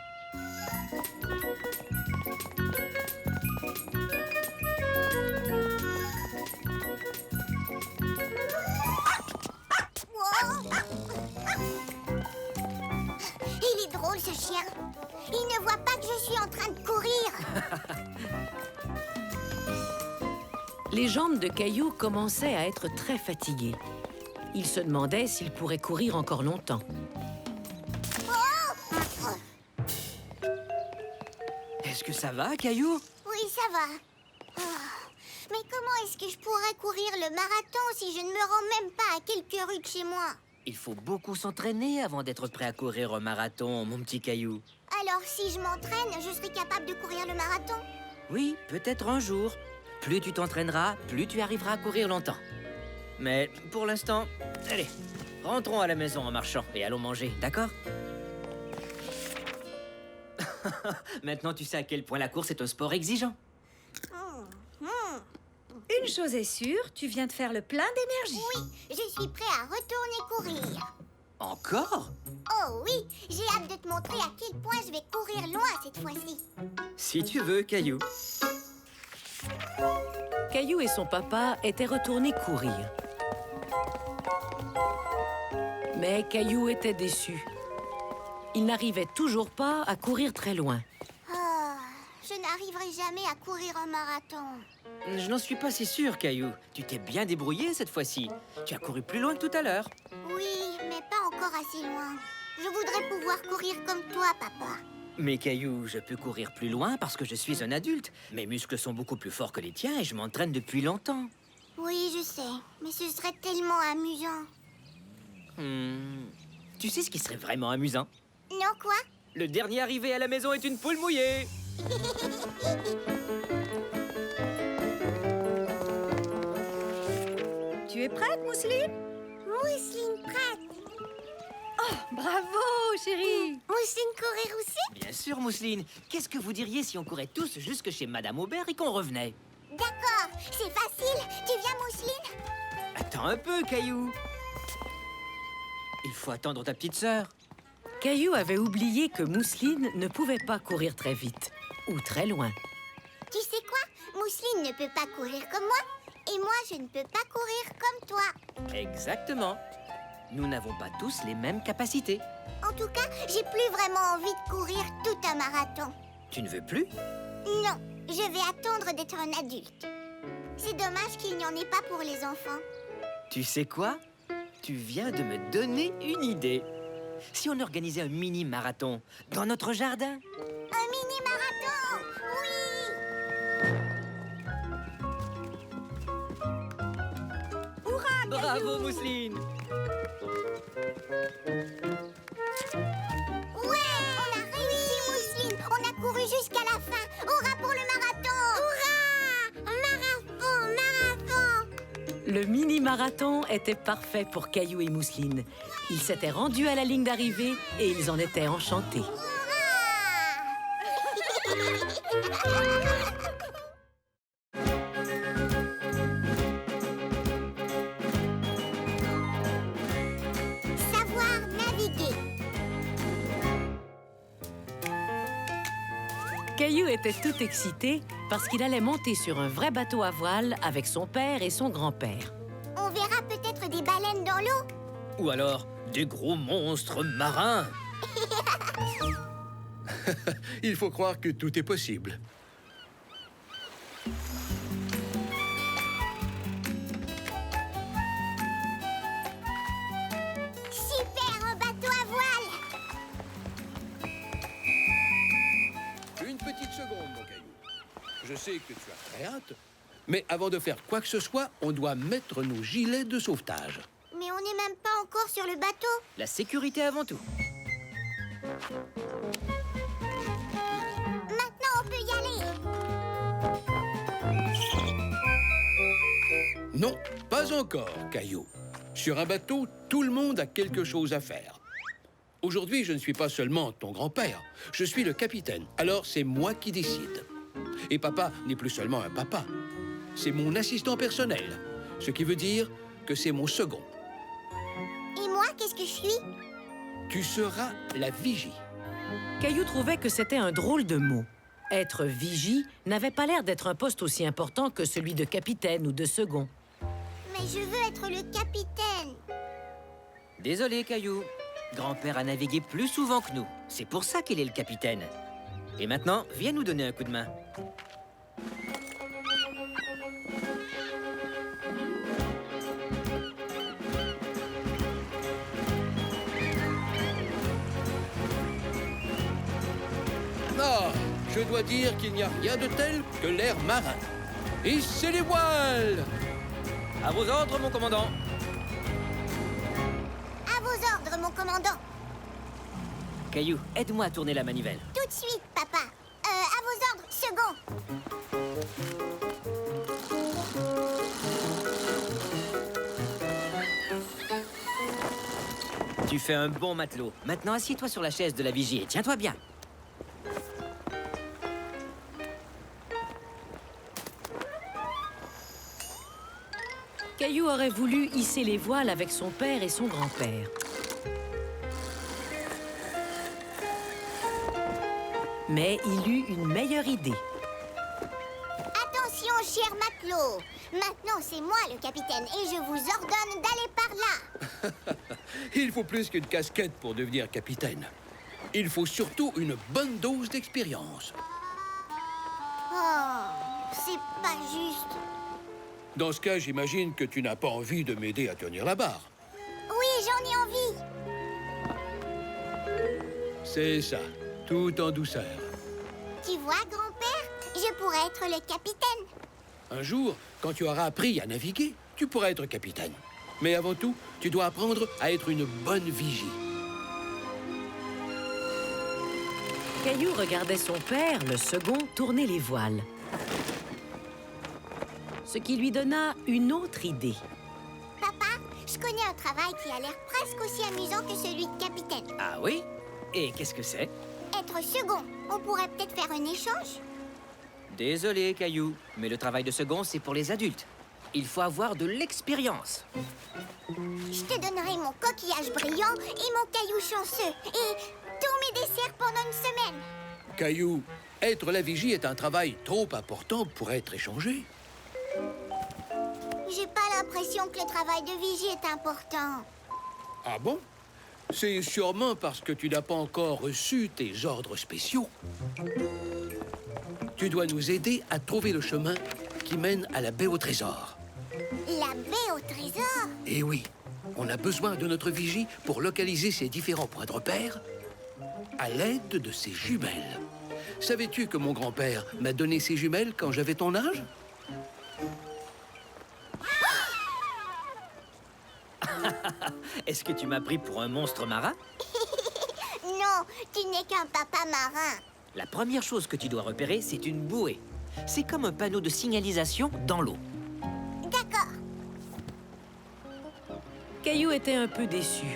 Wow! Il est drôle, ce chien. Il ne voit pas que je suis en train de courir. Les jambes de Caillou commençaient à être très fatiguées. Il se demandait s'il pourrait courir encore longtemps. Est-ce que ça va, Caillou? Oui, ça va. Ah, mais comment est-ce que je pourrais courir le marathon si je ne me rends même pas à quelques rues de chez moi? Il faut beaucoup s'entraîner avant d'être prêt à courir un marathon, mon petit Caillou. Alors, si je m'entraîne, je serai capable de courir le marathon? Oui, peut-être un jour. Plus tu t'entraîneras, plus tu arriveras à courir longtemps. Mais pour l'instant, allez, rentrons à la maison en marchant et allons manger, d'accord? Maintenant, tu sais à quel point la course est un sport exigeant. Une chose est sûre, tu viens de faire le plein d'énergie. Oui, je suis prêt à retourner courir. Encore? Oh oui, j'ai hâte de te montrer à quel point je vais courir loin cette fois-ci. Si tu veux, Caillou. Caillou et son papa étaient retournés courir. Mais Caillou était déçu. Il n'arrivait toujours pas à courir très loin. Oh, n'arriverai jamais à courir un marathon. Je n'en suis pas si sûr, Caillou. Tu t'es bien débrouillé cette fois-ci. Tu as couru plus loin que tout à l'heure. Oui, mais pas encore assez loin. Je voudrais pouvoir courir comme toi, papa. Mais Caillou, je peux courir plus loin parce que je suis un adulte. Mes muscles sont beaucoup plus forts que les tiens et je m'entraîne depuis longtemps. Oui, je sais, mais ce serait tellement amusant. Tu sais ce qui serait vraiment amusant? Non, quoi? Le dernier arrivé à la maison est une poule mouillée. Tu es prête, Mousseline? Mousseline prête. Bravo, chérie! Mousseline courir aussi? Bien sûr, Mousseline. Qu'est-ce que vous diriez si on courait tous jusque chez Madame Aubert et qu'on revenait? D'accord, c'est facile. Tu viens, Mousseline? Attends un peu, Caillou. Il faut attendre ta petite sœur. Caillou avait oublié que Mousseline ne pouvait pas courir très vite ou très loin. Tu sais quoi? Mousseline ne peut pas courir comme moi. Et moi, je ne peux pas courir comme toi. Exactement. Nous n'avons pas tous les mêmes capacités. En tout cas, j'ai plus vraiment envie de courir tout un marathon. Tu ne veux plus? Non, je vais attendre d'être un adulte. C'est dommage qu'il n'y en ait pas pour les enfants. Tu sais quoi? Tu viens de me donner une idée. Si on organisait un mini-marathon dans notre jardin? Un mini-marathon! Oui! Bravo, Mousseline! Ouais! On a réussi, Mousseline! On a couru jusqu'à la fin! Hurrah pour le marathon! Hurrah! Marathon! Le mini-marathon était parfait pour Caillou et Mousseline. Ils s'étaient rendus à la ligne d'arrivée et ils en étaient enchantés. Savoir naviguer. Caillou était tout excité parce qu'il allait monter sur un vrai bateau à voile avec son père et son grand-père. On verra peut-être des baleines dans l'eau. Ou alors, des gros monstres marins? Il faut croire que tout est possible. Super, un bateau à voile. Une petite seconde, mon Caillou. Je sais que tu as très hâte, mais avant de faire quoi que ce soit, on doit mettre nos gilets de sauvetage. Mais on n'est même pas encore sur le bateau. La sécurité avant tout. Maintenant, on peut y aller. Non, pas encore, Caillou. Sur un bateau, tout le monde a quelque chose à faire. Aujourd'hui, je ne suis pas seulement ton grand-père, je suis le capitaine, alors c'est moi qui décide. Et papa n'est plus seulement un papa, c'est mon assistant personnel, ce qui veut dire que c'est mon second. Et moi, qu'est-ce que je suis? Tu seras la vigie. Caillou trouvait que c'était un drôle de mot. Être vigie n'avait pas l'air d'être un poste aussi important que celui de capitaine ou de second. Mais je veux être le capitaine. Désolé, Caillou. Grand-père a navigué plus souvent que nous. C'est pour ça qu'il est le capitaine. Et maintenant, viens nous donner un coup de main. Ah, je dois dire qu'il n'y a rien de tel que l'air marin. Hissez les voiles! À vos ordres, mon commandant. À vos ordres, mon commandant. Caillou, aide-moi à tourner la manivelle. Tout de suite, papa. À vos ordres, second. Tu fais un bon matelot. Maintenant, assieds-toi sur la chaise de la vigie et tiens-toi bien. Caillou aurait voulu hisser les voiles avec son père et son grand-père. Mais il eut une meilleure idée. Attention, cher matelot. Maintenant, c'est moi le capitaine et je vous ordonne d'aller par là. Il faut plus qu'une casquette pour devenir capitaine. Il faut surtout une bonne dose d'expérience. Oh, c'est pas juste. Dans ce cas, j'imagine que tu n'as pas envie de m'aider à tenir la barre. Oui, j'en ai envie. C'est ça, tout en douceur. Tu vois, grand-père, je pourrais être le capitaine. Un jour, quand tu auras appris à naviguer, tu pourras être capitaine. Mais avant tout, tu dois apprendre à être une bonne vigie. Caillou regardait son père, le second, tourner les voiles. Ce qui lui donna une autre idée. Papa, je connais un travail qui a l'air presque aussi amusant que celui de capitaine. Ah oui? Et qu'est-ce que c'est? Être second, on pourrait peut-être faire un échange. Désolé, Caillou, mais le travail de second, c'est pour les adultes. Il faut avoir de l'expérience. Je te donnerai mon coquillage brillant et mon caillou chanceux. Et tous mes desserts pendant une semaine. Caillou, être la vigie est un travail trop important pour être échangé. J'ai pas l'impression que le travail de vigie est important. Ah bon? C'est sûrement parce que tu n'as pas encore reçu tes ordres spéciaux. Tu dois nous aider à trouver le chemin qui mène à la baie au trésor. La baie au trésor? Eh oui, on a besoin de notre vigie pour localiser ces différents points de repère à l'aide de ses jumelles. Savais-tu que mon grand-père m'a donné ses jumelles quand j'avais ton âge? Est-ce que tu m'as pris pour un monstre marin? Non, tu n'es qu'un papa marin. La première chose que tu dois repérer, c'est une bouée. C'est comme un panneau de signalisation dans l'eau. D'accord. Caillou était un peu déçu.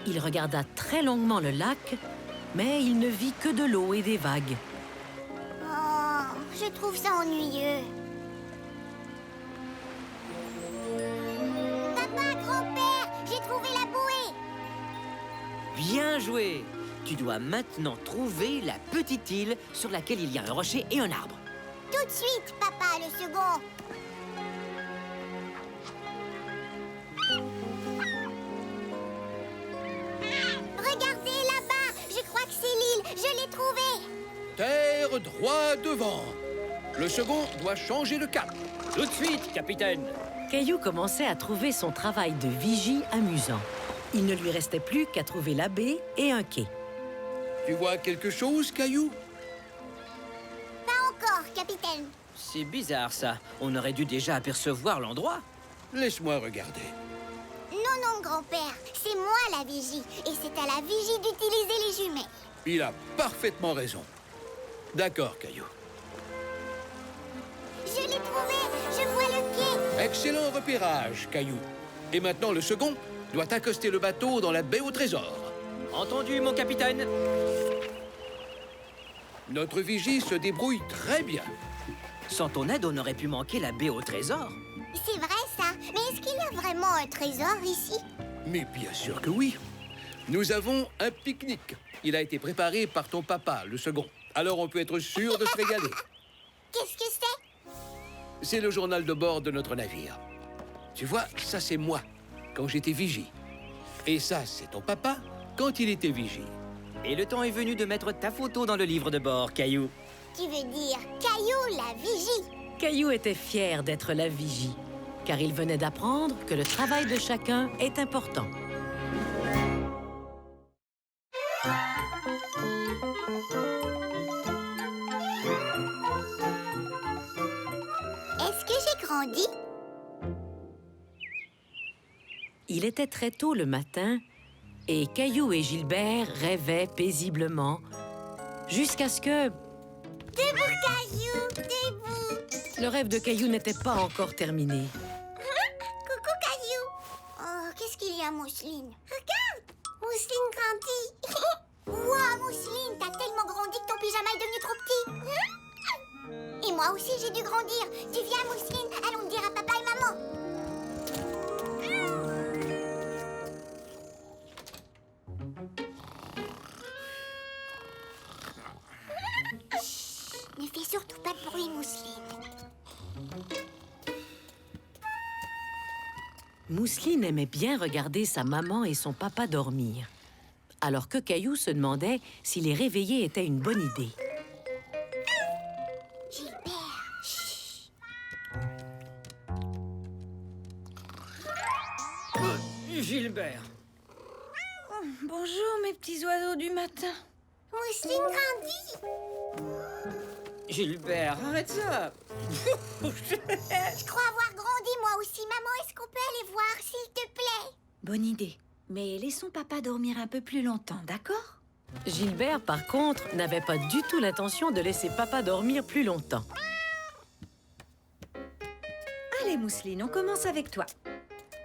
Il regarda très longuement le lac, mais il ne vit que de l'eau et des vagues. Oh, je trouve ça ennuyeux. Papa, grand-père, j'ai trouvé la bouée. Bien joué! Tu dois maintenant trouver la petite île sur laquelle il y a un rocher et un arbre. Tout de suite, papa, le second. Regardez là-bas, je crois que c'est l'île, je l'ai trouvée. Terre droit devant. Le second doit changer de cap. Tout de suite, capitaine! Caillou commençait à trouver son travail de vigie amusant. Il ne lui restait plus qu'à trouver la baie et un quai. Tu vois quelque chose, Caillou? Pas encore, capitaine. C'est bizarre, ça. On aurait dû déjà apercevoir l'endroit. Laisse-moi regarder. Non, grand-père, c'est moi la vigie. Et c'est à la vigie d'utiliser les jumelles. Il a parfaitement raison. D'accord, Caillou. Je l'ai trouvé, je vois le quai. Excellent repérage, Caillou. Et maintenant, le second doit accoster le bateau dans la baie au trésor. Entendu, mon capitaine? Notre vigie se débrouille très bien. Sans ton aide, on aurait pu manquer la baie au trésor. C'est vrai ça, mais est-ce qu'il y a vraiment un trésor ici? Mais bien sûr que oui. Nous avons un pique-nique. Il a été préparé par ton papa, le second. Alors on peut être sûr de se régaler. Qu'est-ce que c'est? C'est le journal de bord de notre navire. Tu vois, ça c'est moi, quand j'étais vigie. Et ça, c'est ton papa, quand il était vigie. Et le temps est venu de mettre ta photo dans le livre de bord, Caillou. Tu veux dire Caillou la vigie? Caillou était fier d'être la vigie, car il venait d'apprendre que le travail de chacun est important. Est-ce que j'ai grandi? Il était très tôt le matin et Caillou et Gilbert rêvaient paisiblement jusqu'à ce que Debout, Caillou, debout. le rêve de Caillou n'était pas encore terminé. Coucou, Caillou. Oh, qu'est-ce qu'il y a, Mousseline? Regarde, Mousseline grandit. Ouah, Mousseline, t'as tellement grandi que ton pyjama est devenu trop petit. Et moi aussi, j'ai dû grandir. Tu viens, Mousseline? Allons dire à papa et maman. Chut, ne fais surtout pas de bruit, Mousseline. Mousseline aimait bien regarder sa maman et son papa dormir, alors que Caillou se demandait si les réveiller était une bonne idée. Gilbert, Gilbert. Bonjour, mes petits oiseaux du matin. Mousseline grandit. Gilbert, arrête ça. Je crois avoir grandi moi aussi. Maman, est-ce qu'on peut aller voir, s'il te plaît? Bonne idée. Mais laissons papa dormir un peu plus longtemps, d'accord? Gilbert, par contre, n'avait pas du tout l'intention de laisser papa dormir plus longtemps. Allez, Mousseline, on commence avec toi.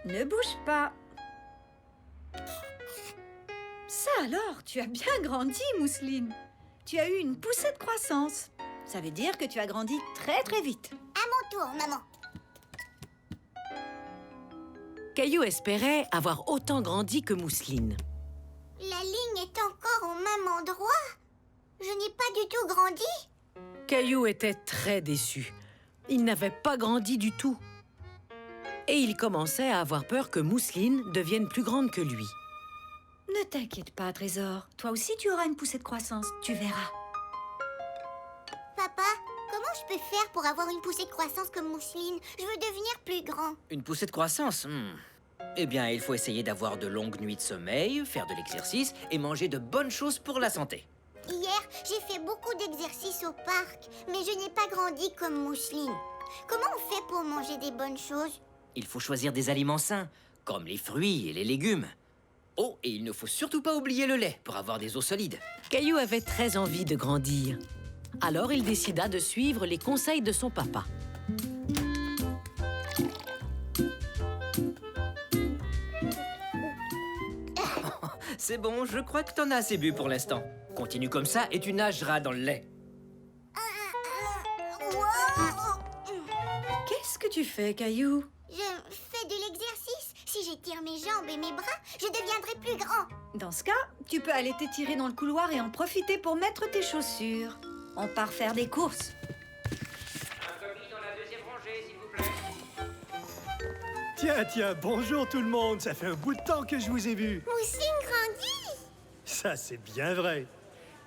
Ne bouge pas. Ça alors, tu as bien grandi, Mousseline. Tu as eu une poussée de croissance. Ça veut dire que tu as grandi très très vite. À mon tour, maman. Caillou espérait avoir autant grandi que Mousseline. La ligne est encore au même endroit. Je n'ai pas du tout grandi. Caillou était très déçu. Il n'avait pas grandi du tout. Et il commençait à avoir peur que Mousseline devienne plus grande que lui. Ne t'inquiète pas, Trésor. Toi aussi, tu auras une poussée de croissance. Tu verras. Papa, comment je peux faire pour avoir une poussée de croissance comme Mousseline? Je veux devenir plus grand. Une poussée de croissance? Eh bien, il faut essayer d'avoir de longues nuits de sommeil, faire de l'exercice et manger de bonnes choses pour la santé. Hier, j'ai fait beaucoup d'exercices au parc, mais je n'ai pas grandi comme Mousseline. Comment on fait pour manger des bonnes choses? Il faut choisir des aliments sains, comme les fruits et les légumes. Oh, et il ne faut surtout pas oublier le lait pour avoir des os solides. Caillou avait très envie de grandir. Alors il décida de suivre les conseils de son papa. C'est bon, je crois que t'en as assez bu pour l'instant. Continue comme ça et tu nageras dans le lait. Wow! Qu'est-ce que tu fais, Caillou? Je fais de l'exercice. Si j'étire mes jambes et mes bras, je deviendrai plus grand. Dans ce cas, tu peux aller t'étirer dans le couloir et en profiter pour mettre tes chaussures. On part faire des courses. Un colis dans la deuxième rangée, s'il vous plaît. Tiens, bonjour tout le monde. Ça fait un bout de temps que je vous ai vu. Mousseline grandit. Ça, c'est bien vrai.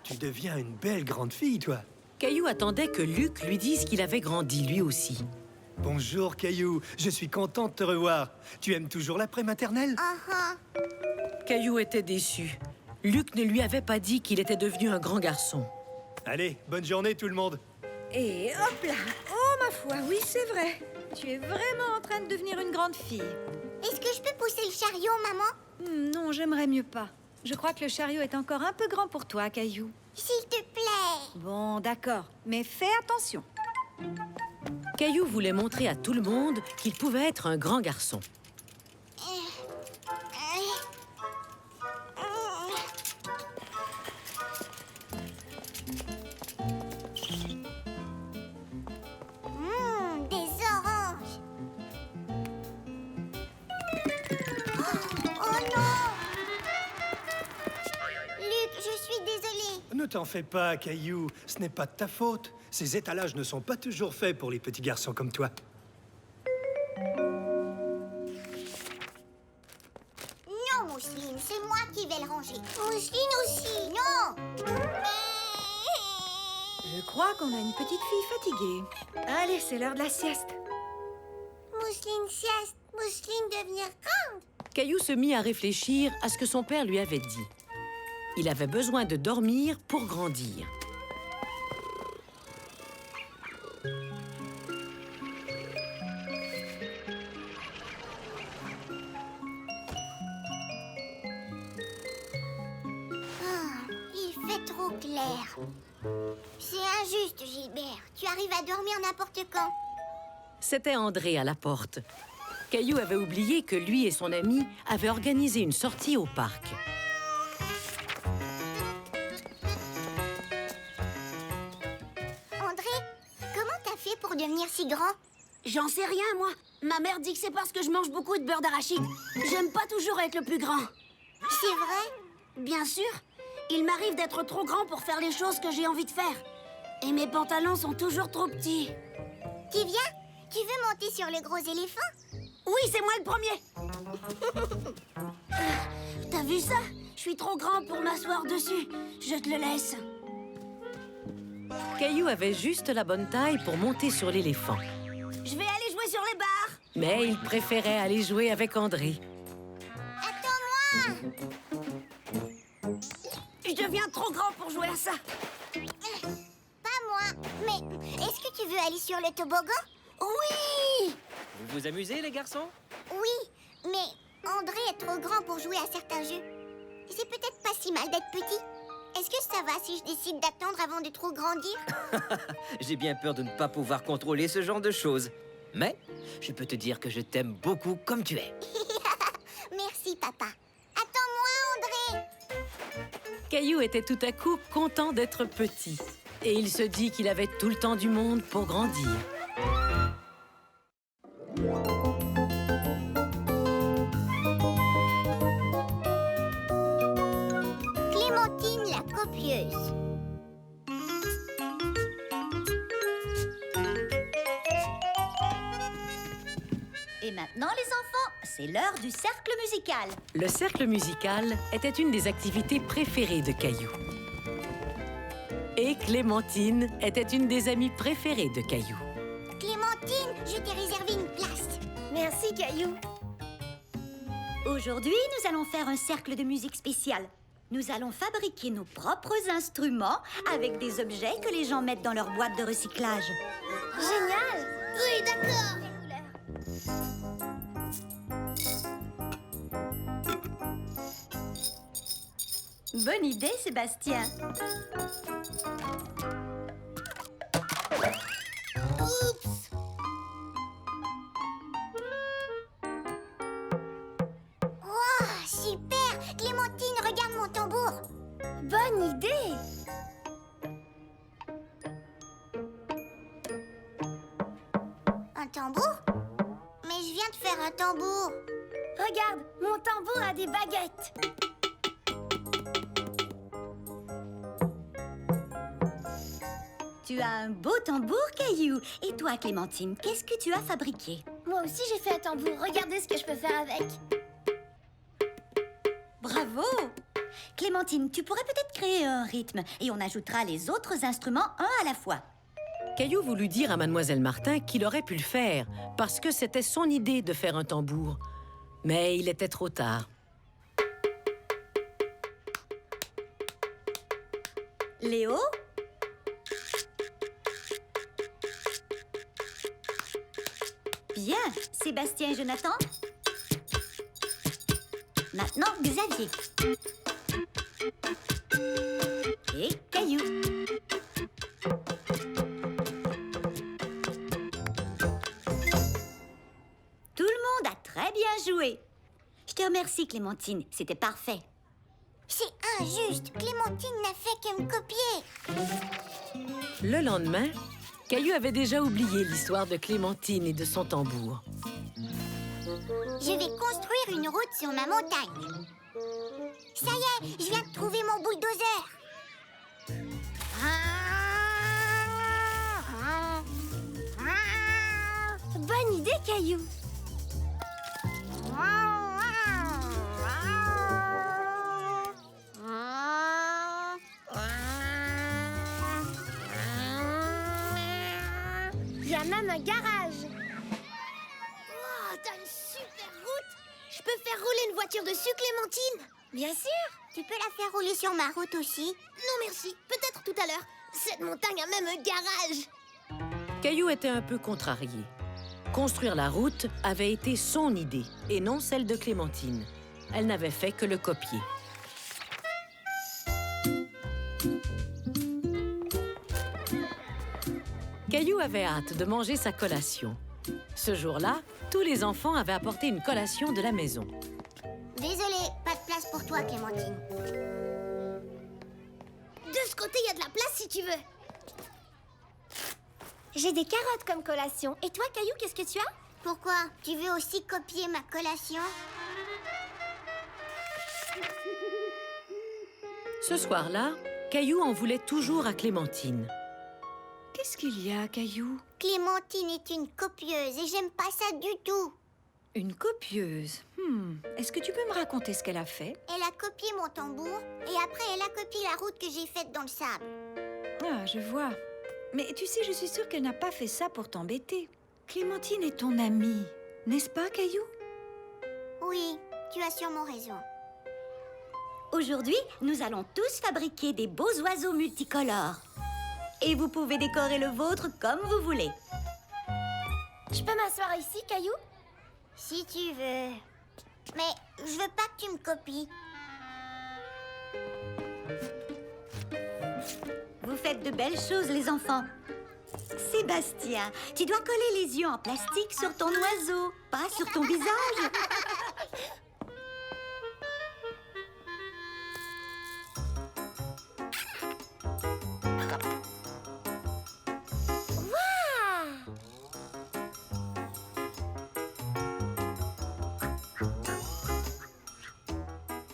Tu deviens une belle grande fille, toi. Caillou attendait que Luc lui dise qu'il avait grandi lui aussi. Bonjour, Caillou. Je suis content de te revoir. Tu aimes toujours l'après-maternelle? Caillou était déçu. Luc ne lui avait pas dit qu'il était devenu un grand garçon. Allez, bonne journée tout le monde. Et hop là! Oh, ma foi, oui, c'est vrai. Tu es vraiment en train de devenir une grande fille. Est-ce que je peux pousser le chariot, maman? Non, j'aimerais mieux pas. Je crois que le chariot est encore un peu grand pour toi, Caillou. S'il te plaît. Bon, d'accord, mais fais attention. Caillou voulait montrer à tout le monde qu'il pouvait être un grand garçon. Des oranges. Oh non! Luc, je suis désolée. Ne t'en fais pas, Caillou. Ce n'est pas de ta faute. Ces étalages ne sont pas toujours faits pour les petits garçons comme toi. Non, Mousseline, c'est moi qui vais le ranger. Mousseline aussi. Non! Je crois qu'on a une petite fille fatiguée. Allez, c'est l'heure de la sieste. Mousseline sieste. Mousseline devenir grande. Caillou se mit à réfléchir à ce que son père lui avait dit. Il avait besoin de dormir pour grandir. Il fait trop clair. C'est injuste, Gilbert. Tu arrives à dormir n'importe quand. C'était André à la porte. Caillou avait oublié que lui et son ami avaient organisé une sortie au parc. André, comment t'as fait pour devenir si grand? J'en sais rien, moi. Ma mère dit que c'est parce que je mange beaucoup de beurre d'arachide. J'aime pas toujours être le plus grand. C'est vrai? Bien sûr. Il m'arrive d'être trop grand pour faire les choses que j'ai envie de faire. Et mes pantalons sont toujours trop petits. Tu viens? Tu veux monter sur le gros éléphant? Oui, c'est moi le premier. T'as vu ça? Je suis trop grand pour m'asseoir dessus. Je te le laisse. Caillou avait juste la bonne taille pour monter sur l'éléphant. Je vais aller jouer sur les barres. Mais il préférait aller jouer avec André. À Je deviens trop grand pour jouer à ça. Pas moi. Mais est-ce que tu veux aller sur le toboggan? Oui! Vous vous amusez, les garçons? Oui, mais André est trop grand pour jouer à certains jeux. C'est peut-être pas si mal d'être petit. Est-ce que ça va si je décide d'attendre avant de trop grandir? J'ai bien peur de ne pas pouvoir contrôler ce genre de choses. Mais je peux te dire que je t'aime beaucoup comme tu es. Merci, papa. Attends-moi, André. Caillou était tout à coup content d'être petit. Et il se dit qu'il avait tout le temps du monde pour grandir. Clémentine la copieuse. Et maintenant, les enfants, c'est l'heure du cercle musical. Le cercle musical était une des activités préférées de Caillou. Et Clémentine était une des amies préférées de Caillou. Clémentine, je t'ai réservé une place. Merci, Caillou. Aujourd'hui, nous allons faire un cercle de musique spécial. Nous allons fabriquer nos propres instruments avec des objets que les gens mettent dans leur boîte de recyclage. Génial! Oui, d'accord. Bonne idée, Sébastien. Oups. Wow, super. Clémentine, regarde mon tambour. Bonne idée! Un tambour? Mais je viens de faire un tambour. Regarde, mon tambour a des baguettes. Tu as un beau tambour, Caillou. Et toi, Clémentine, qu'est-ce que tu as fabriqué? Moi aussi, j'ai fait un tambour. Regardez ce que je peux faire avec. Bravo! Clémentine, tu pourrais peut-être créer un rythme et on ajoutera les autres instruments un à la fois. Caillou voulut dire à Mademoiselle Martin qu'il aurait pu le faire parce que c'était son idée de faire un tambour. Mais il était trop tard. Léo? Bien. Sébastien et Jonathan? Maintenant, Xavier. Et Caillou. Tout le monde a très bien joué. Je te remercie, Clémentine. C'était parfait. C'est injuste. Clémentine n'a fait que me copier. Le lendemain, Caillou avait déjà oublié l'histoire de Clémentine et de son tambour. Je vais construire une route sur ma montagne. Ça y est, je viens de trouver mon bulldozer. Bonne idée, Caillou. Il y a même un garage. Wow, t'as une super route. Je peux faire rouler une voiture dessus, Clémentine? Bien sûr. Tu peux la faire rouler sur ma route aussi? Non, merci. Peut-être tout à l'heure. Cette montagne a même un garage. Caillou était un peu contrarié. Construire la route avait été son idée et non celle de Clémentine. Elle n'avait fait que le copier. Caillou avait hâte de manger sa collation. Ce jour-là, tous les enfants avaient apporté une collation de la maison. Désolée, pas de place pour toi, Clémentine. De ce côté, il y a de la place si tu veux. J'ai des carottes comme collation. Et toi, Caillou, qu'est-ce que tu as? Pourquoi? Tu veux aussi copier ma collation? Ce soir-là, Caillou en voulait toujours à Clémentine. Qu'est-ce qu'il y a, Caillou? Clémentine est une copieuse et j'aime pas ça du tout. Une copieuse. Est-ce que tu peux me raconter ce qu'elle a fait? Elle a copié mon tambour et après elle a copié la route que j'ai faite dans le sable. Ah, je vois. Mais tu sais, je suis sûre qu'elle n'a pas fait ça pour t'embêter. Clémentine est ton amie, n'est-ce pas, Caillou? Oui, tu as sûrement raison. Aujourd'hui, nous allons tous fabriquer des beaux oiseaux multicolores. Et vous pouvez décorer le vôtre comme vous voulez. Je peux m'asseoir ici, Caillou? Si tu veux. Mais je veux pas que tu me copies. Vous faites de belles choses, les enfants. Sébastien, tu dois coller les yeux en plastique sur ton oiseau, pas sur ton visage.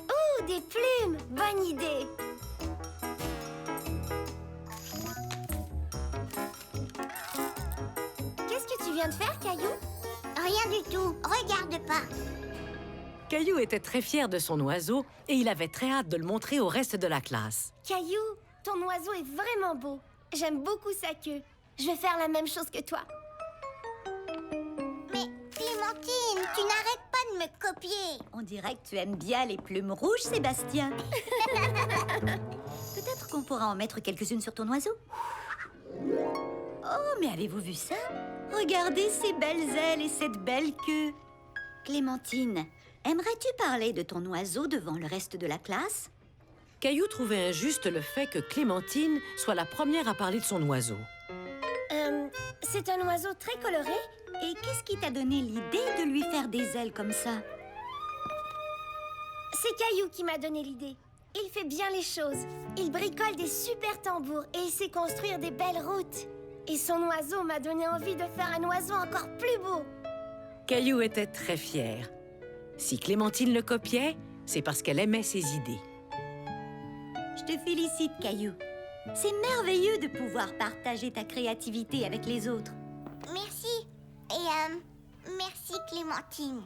Oh, des plumes! Bonne idée! Qu'est-ce que tu viens de faire, Caillou? Rien du tout. Regarde pas. Caillou était très fier de son oiseau et il avait très hâte de le montrer au reste de la classe. Caillou, ton oiseau est vraiment beau. J'aime beaucoup sa queue. Je vais faire la même chose que toi. Mais Clémentine, tu n'arrêtes pas de me copier. On dirait que tu aimes bien les plumes rouges, Sébastien. Peut-être qu'on pourra en mettre quelques-unes sur ton oiseau. Oh, mais avez-vous vu ça? Regardez ces belles ailes et cette belle queue. Clémentine, aimerais-tu parler de ton oiseau devant le reste de la classe? Caillou trouvait injuste le fait que Clémentine soit la première à parler de son oiseau. C'est un oiseau très coloré. Et qu'est-ce qui t'a donné l'idée de lui faire des ailes comme ça? C'est Caillou qui m'a donné l'idée. Il fait bien les choses. Il bricole des super tambours et il sait construire des belles routes. Et son oiseau m'a donné envie de faire un oiseau encore plus beau. Caillou était très fier. Si Clémentine le copiait, c'est parce qu'elle aimait ses idées. Je te félicite, Caillou. C'est merveilleux de pouvoir partager ta créativité avec les autres. Merci. Et merci Clémentine.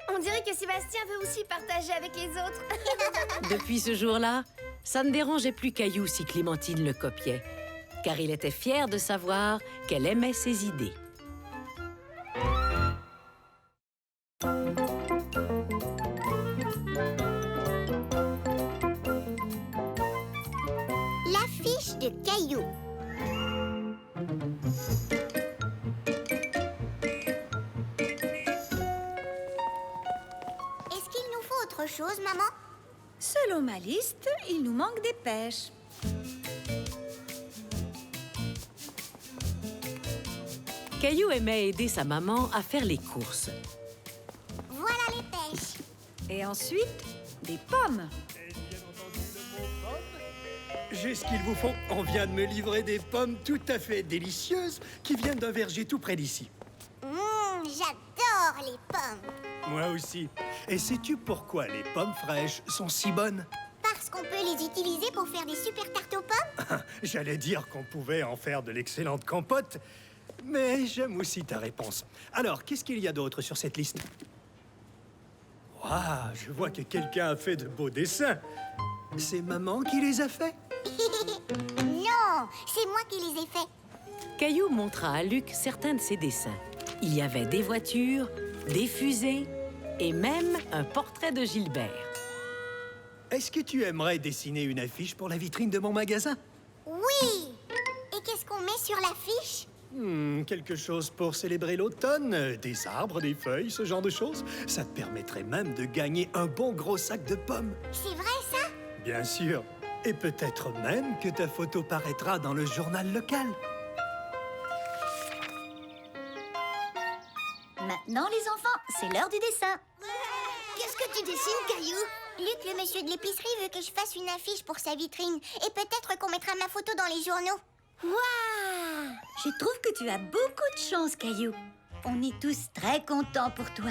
On dirait que Sébastien veut aussi partager avec les autres. Depuis ce jour-là, ça ne dérangeait plus Caillou si Clémentine le copiait, car il était fier de savoir qu'elle aimait ses idées. L'affiche de Caillou. Est-ce qu'il nous faut autre chose, maman? Selon ma liste, il nous manque des pêches. Caillou aimait aider sa maman à faire les courses. Voilà les pêches. Et ensuite, des pommes. J'ai ce qu'il vous faut. On vient de me livrer des pommes tout à fait délicieuses qui viennent d'un verger tout près d'ici. J'adore les pommes. Moi aussi. Et sais-tu pourquoi les pommes fraîches sont si bonnes? Parce qu'on peut les utiliser pour faire des super tartes aux pommes. J'allais dire qu'on pouvait en faire de l'excellente compote, mais j'aime aussi ta réponse. Alors, qu'est-ce qu'il y a d'autre sur cette liste? Waouh, je vois que quelqu'un a fait de beaux dessins. C'est maman qui les a faits? Non, c'est moi qui les ai faits. Caillou montra à Luc certains de ses dessins. Il y avait des voitures, des fusées et même un portrait de Gilbert. Est-ce que tu aimerais dessiner une affiche pour la vitrine de mon magasin? Oui. Et qu'est-ce qu'on met sur l'affiche? Quelque chose pour célébrer l'automne, des arbres, des feuilles, ce genre de choses. Ça te permettrait même de gagner un bon gros sac de pommes. C'est vrai, ça? Bien sûr. Et peut-être même que ta photo paraîtra dans le journal local. Maintenant, les enfants, c'est l'heure du dessin. Qu'est-ce que tu dessines, Caillou? Luc, le monsieur de l'épicerie, veut que je fasse une affiche pour sa vitrine. Et peut-être qu'on mettra ma photo dans les journaux. Waouh! Je trouve que tu as beaucoup de chance, Caillou. On est tous très contents pour toi.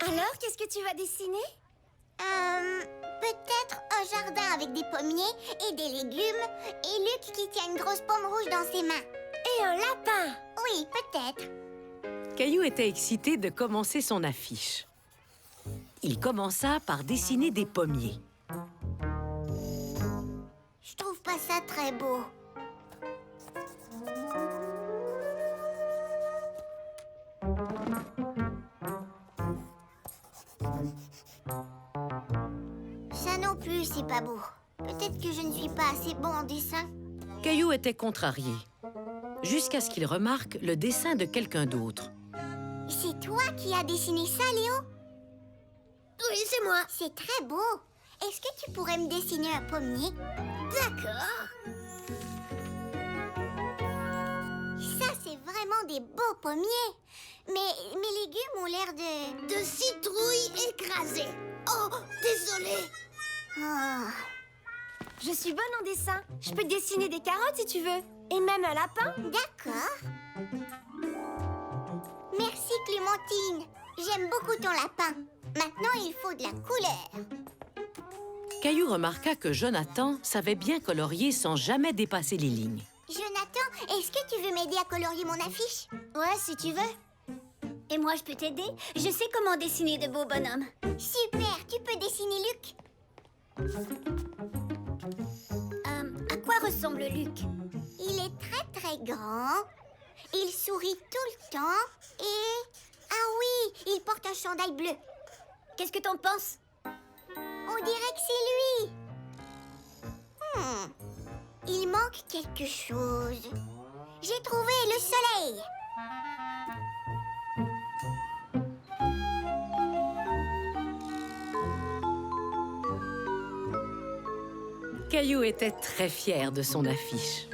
Alors, qu'est-ce que tu vas dessiner? Peut-être un jardin avec des pommiers et des légumes. Et Luc qui tient une grosse pomme rouge dans ses mains. Et un lapin! Oui, peut-être. Caillou était excité de commencer son affiche. Il commença par dessiner des pommiers. Je trouve pas ça très beau. plus, c'est pas beau. Peut-être que je ne suis pas assez bon en dessin. Caillou était contrarié, jusqu'à ce qu'il remarque le dessin de quelqu'un d'autre. C'est toi qui as dessiné ça, Léo? Oui, c'est moi. C'est très beau. Est-ce que tu pourrais me dessiner un pommier? D'accord. Ça, c'est vraiment des beaux pommiers. Mais mes légumes ont l'air de... De citrouilles écrasées. Oh, désolée. Oh. Je suis bonne en dessin. Je peux dessiner des carottes si tu veux. Et même un lapin. D'accord. Merci, Clémentine. J'aime beaucoup ton lapin. Maintenant, il faut de la couleur. Caillou remarqua que Jonathan savait bien colorier sans jamais dépasser les lignes. Jonathan, est-ce que tu veux m'aider à colorier mon affiche? Ouais, si tu veux. Et moi, je peux t'aider. Je sais comment dessiner de beaux bonhommes. Super, tu peux dessiner Luc. À quoi ressemble Luc? Il est très très grand. Il sourit tout le temps. Et... Ah oui, il porte un chandail bleu. Qu'est-ce que t'en penses? On dirait que c'est lui. Il manque quelque chose. J'ai trouvé le soleil. Caillou était très fier de son affiche.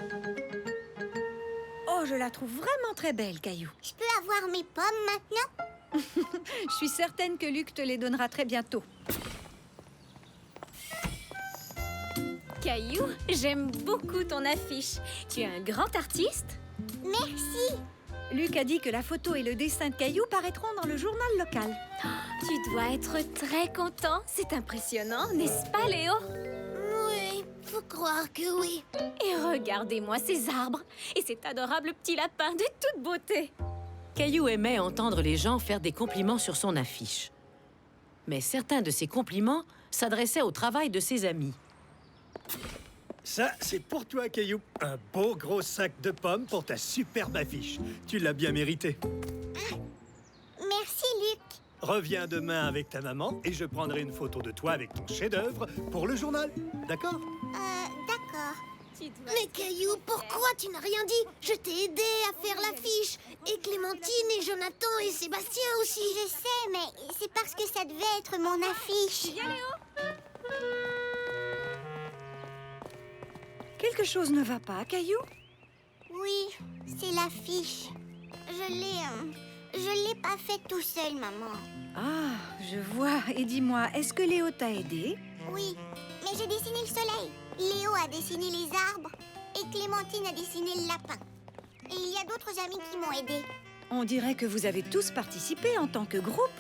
Oh, je la trouve vraiment très belle, Caillou. Je peux avoir mes pommes maintenant? Je suis certaine que Luc te les donnera très bientôt. Caillou, j'aime beaucoup ton affiche. Tu es un grand artiste. Merci. Luc a dit que la photo et le dessin de Caillou paraîtront dans le journal local. Tu dois être très content. C'est impressionnant, n'est-ce pas, Léo? Oui, faut croire que oui. Et regardez-moi ces arbres et cet adorable petit lapin de toute beauté. Caillou aimait entendre les gens faire des compliments sur son affiche. Mais certains de ces compliments s'adressaient au travail de ses amis. Ça, c'est pour toi, Caillou. Un beau gros sac de pommes pour ta superbe affiche. Tu l'as bien mérité. Merci, Luc. Reviens demain avec ta maman et je prendrai une photo de toi avec ton chef-d'œuvre pour le journal. D'accord? D'accord. Mais Caillou, pourquoi tu n'as rien dit? Je t'ai aidé à faire l'affiche. Et Clémentine et Jonathan et Sébastien aussi. Je sais, mais c'est parce que ça devait être mon affiche. Quelque chose ne va pas, Caillou? Oui, c'est l'affiche. Je l'ai pas fait tout seul, maman. Ah, je vois. Et dis-moi, est-ce que Léo t'a aidé? Oui, mais j'ai dessiné le soleil. Léo a dessiné les arbres et Clémentine a dessiné le lapin. Et il y a d'autres amis qui m'ont aidé. On dirait que vous avez tous participé en tant que groupe.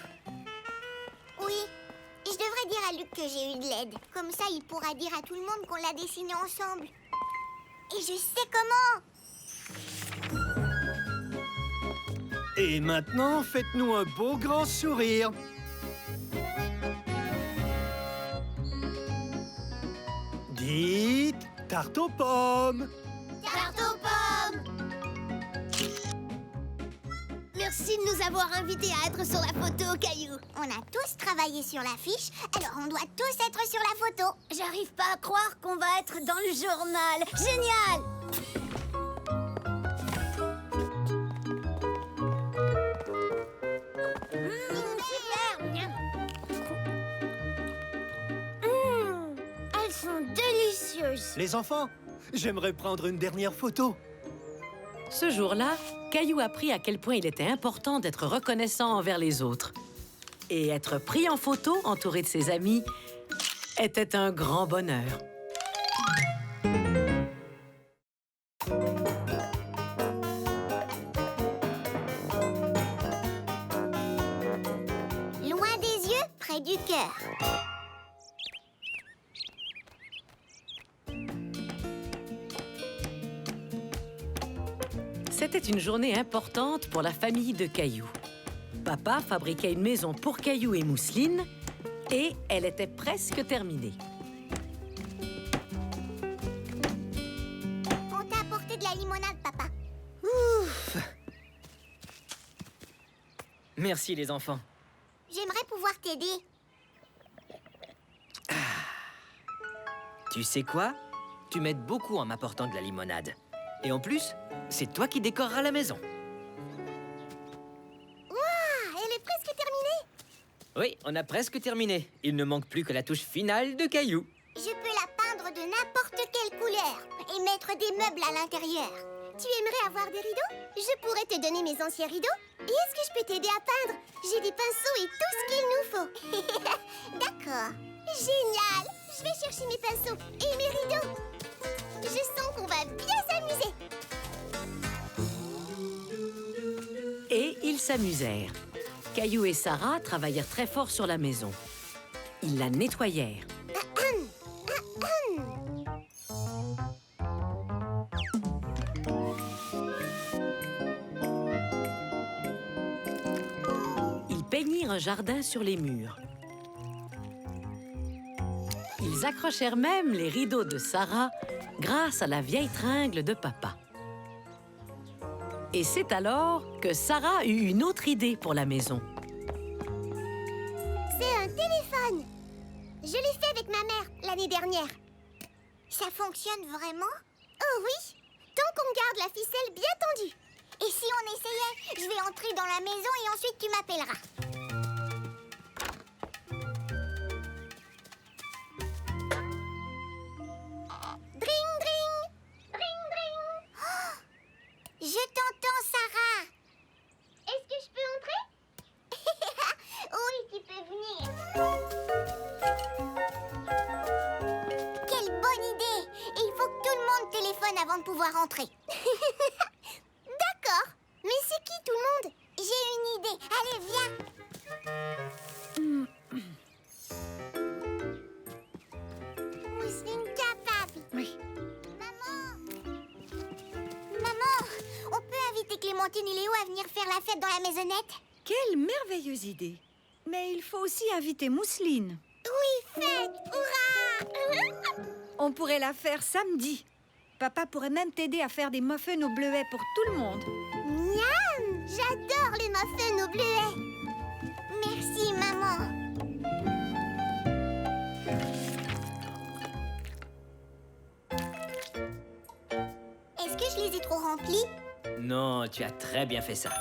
Oui, je devrais dire à Luc que j'ai eu de l'aide. Comme ça, il pourra dire à tout le monde qu'on l'a dessiné ensemble. Et je sais comment. Et maintenant, faites-nous un beau grand sourire. Dites tarte aux pommes. Tarte aux pommes. Merci de nous avoir invités à être sur la photo, Caillou. On a tous travaillé sur l'affiche, alors on doit tous être sur la photo. J'arrive pas à croire qu'on va être dans le journal. Génial! Elles sont délicieuses. Les enfants, j'aimerais prendre une dernière photo. Ce jour-là, Caillou apprit à quel point il était important d'être reconnaissant envers les autres. Et être pris en photo, entouré de ses amis, était un grand bonheur. Loin des yeux, près du cœur. C'était une journée importante pour la famille de Caillou. Papa fabriquait une maison pour Caillou et Mousseline et elle était presque terminée. On t'a apporté de la limonade, papa. Merci, les enfants. J'aimerais pouvoir t'aider. Tu sais quoi? Tu m'aides beaucoup en m'apportant de la limonade. Et en plus, c'est toi qui décoreras la maison. Ah, elle est presque terminée. Oui, on a presque terminé. Il ne manque plus que la touche finale de Caillou. Je peux la peindre de n'importe quelle couleur et mettre des meubles à l'intérieur. Tu aimerais avoir des rideaux? Je pourrais te donner mes anciens rideaux. Et est-ce que je peux t'aider à peindre? J'ai des pinceaux et tout ce qu'il nous faut. D'accord. Génial! Je vais chercher mes pinceaux et mes rideaux. Je sens qu'on va bien s'amuser. Et ils s'amusèrent. Caillou et Sarah travaillèrent très fort sur la maison. Ils la nettoyèrent. Ils peignirent un jardin sur les murs. Ils accrochèrent même les rideaux de Sarah grâce à la vieille tringle de papa. Et c'est alors que Sarah eut une autre idée pour la maison. C'est un téléphone. Je l'ai fait avec ma mère l'année dernière. Ça fonctionne vraiment? Oh oui, tant qu'on garde la ficelle bien tendue. Et si on essayait? Je vais entrer dans la maison et ensuite tu m'appelleras. Dring, dring. Dring, dring. Je t'entends, Sarah. Est-ce que je peux entrer? Oui, tu peux venir. Quelle bonne idée! Et il faut que tout le monde téléphone avant de pouvoir entrer. D'accord. Mais c'est qui tout le monde? J'ai une idée. Allez, viens. Mousseline capable. Oui. Maman, on peut inviter Clémentine et Léo à venir faire la fête dans la maisonnette? Quelle merveilleuse idée. Mais il faut aussi inviter Mousseline. Oui, fête. Hurrah. On pourrait la faire samedi. Papa pourrait même t'aider à faire des muffins au bleuet pour tout le monde. Miam. J'adore les muffins au bleuet. Merci, maman. Est-ce que je les ai trop remplis? Non, tu as très bien fait ça.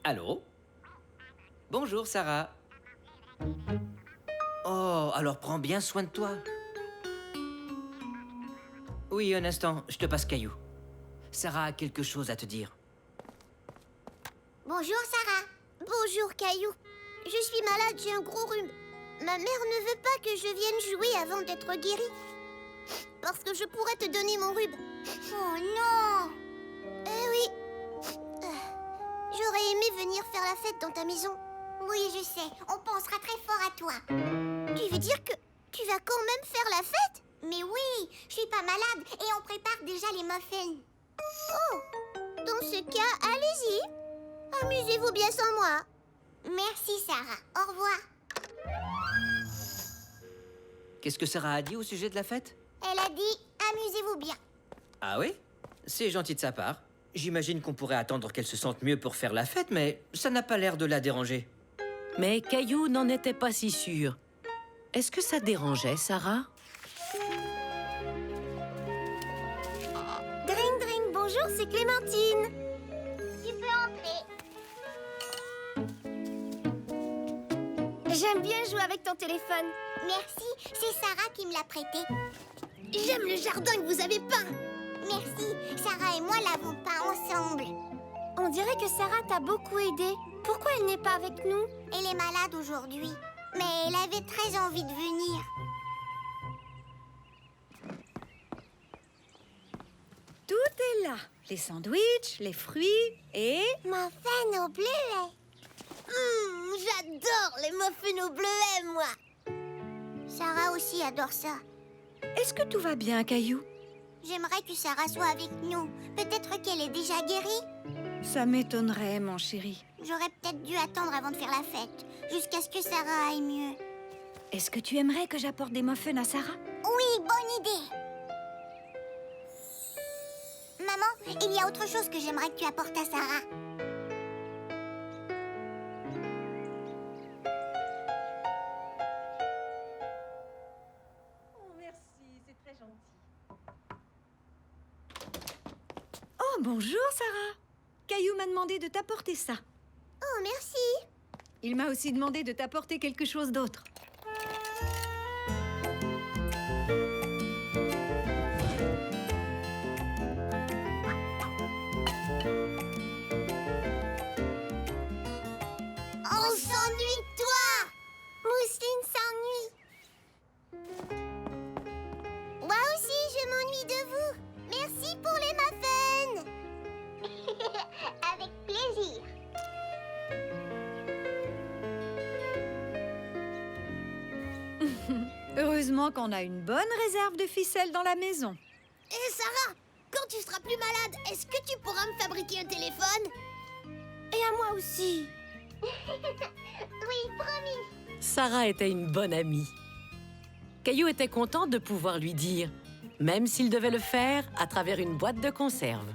Allô? Bonjour, Sarah. Oh, alors prends bien soin de toi. Oui, un instant, je te passe Caillou. Sarah a quelque chose à te dire. Bonjour, Sarah. Bonjour, Caillou. Je suis malade, j'ai un gros rhume. Ma mère ne veut pas que je vienne jouer avant d'être guérie. Parce que je pourrais te donner mon rhume. Oh non! Eh oui. J'aurais aimé venir faire la fête dans ta maison. Oui, je sais. On pensera très fort à toi. Tu veux dire que tu vas quand même faire la fête? Mais oui, je suis pas malade et on prépare déjà les muffins. Oh, dans ce cas, allez-y. Amusez-vous bien sans moi. Merci, Sarah. Au revoir. Qu'est-ce que Sarah a dit au sujet de la fête? Elle a dit « Amusez-vous bien ». Ah oui? C'est gentil de sa part. J'imagine qu'on pourrait attendre qu'elle se sente mieux pour faire la fête, mais ça n'a pas l'air de la déranger. Mais Caillou n'en était pas si sûr. Est-ce que ça dérangeait Sarah? Dring, dring, bonjour, c'est Clémentine. Tu peux entrer. J'aime bien jouer avec ton téléphone. Merci, c'est Sarah qui me l'a prêté. J'aime le jardin que vous avez peint. Merci, Sarah et moi l'avons peint ensemble. On dirait que Sarah t'a beaucoup aidé. Pourquoi elle n'est pas avec nous? Elle est malade aujourd'hui, mais elle avait très envie de venir. Tout est là. Les sandwichs, les fruits et... Muffins au bleuet. J'adore les muffins au bleuet, moi. Sarah aussi adore ça. Est-ce que tout va bien, Caillou? J'aimerais que Sarah soit avec nous. Peut-être qu'elle est déjà guérie. Ça m'étonnerait, mon chéri. J'aurais peut-être dû attendre avant de faire la fête, jusqu'à ce que Sarah aille mieux. Est-ce que tu aimerais que j'apporte des muffins à Sarah? Oui, bonne idée. Maman, il y a autre chose que j'aimerais que tu apportes à Sarah. bonjour, Sarah. Caillou m'a demandé de t'apporter ça. Oh, merci. Il m'a aussi demandé de t'apporter quelque chose d'autre. On s'ennuie de toi. Mousseline s'ennuie. Moi aussi, je m'ennuie de vous. Merci pour les muffins. Avec plaisir. Heureusement qu'on a une bonne réserve de ficelles dans la maison. Et Sarah, quand tu seras plus malade, est-ce que tu pourras me fabriquer un téléphone? Et à moi aussi. Oui, promis. Sarah était une bonne amie. Caillou était content de pouvoir lui dire, même s'il devait le faire à travers une boîte de conserve.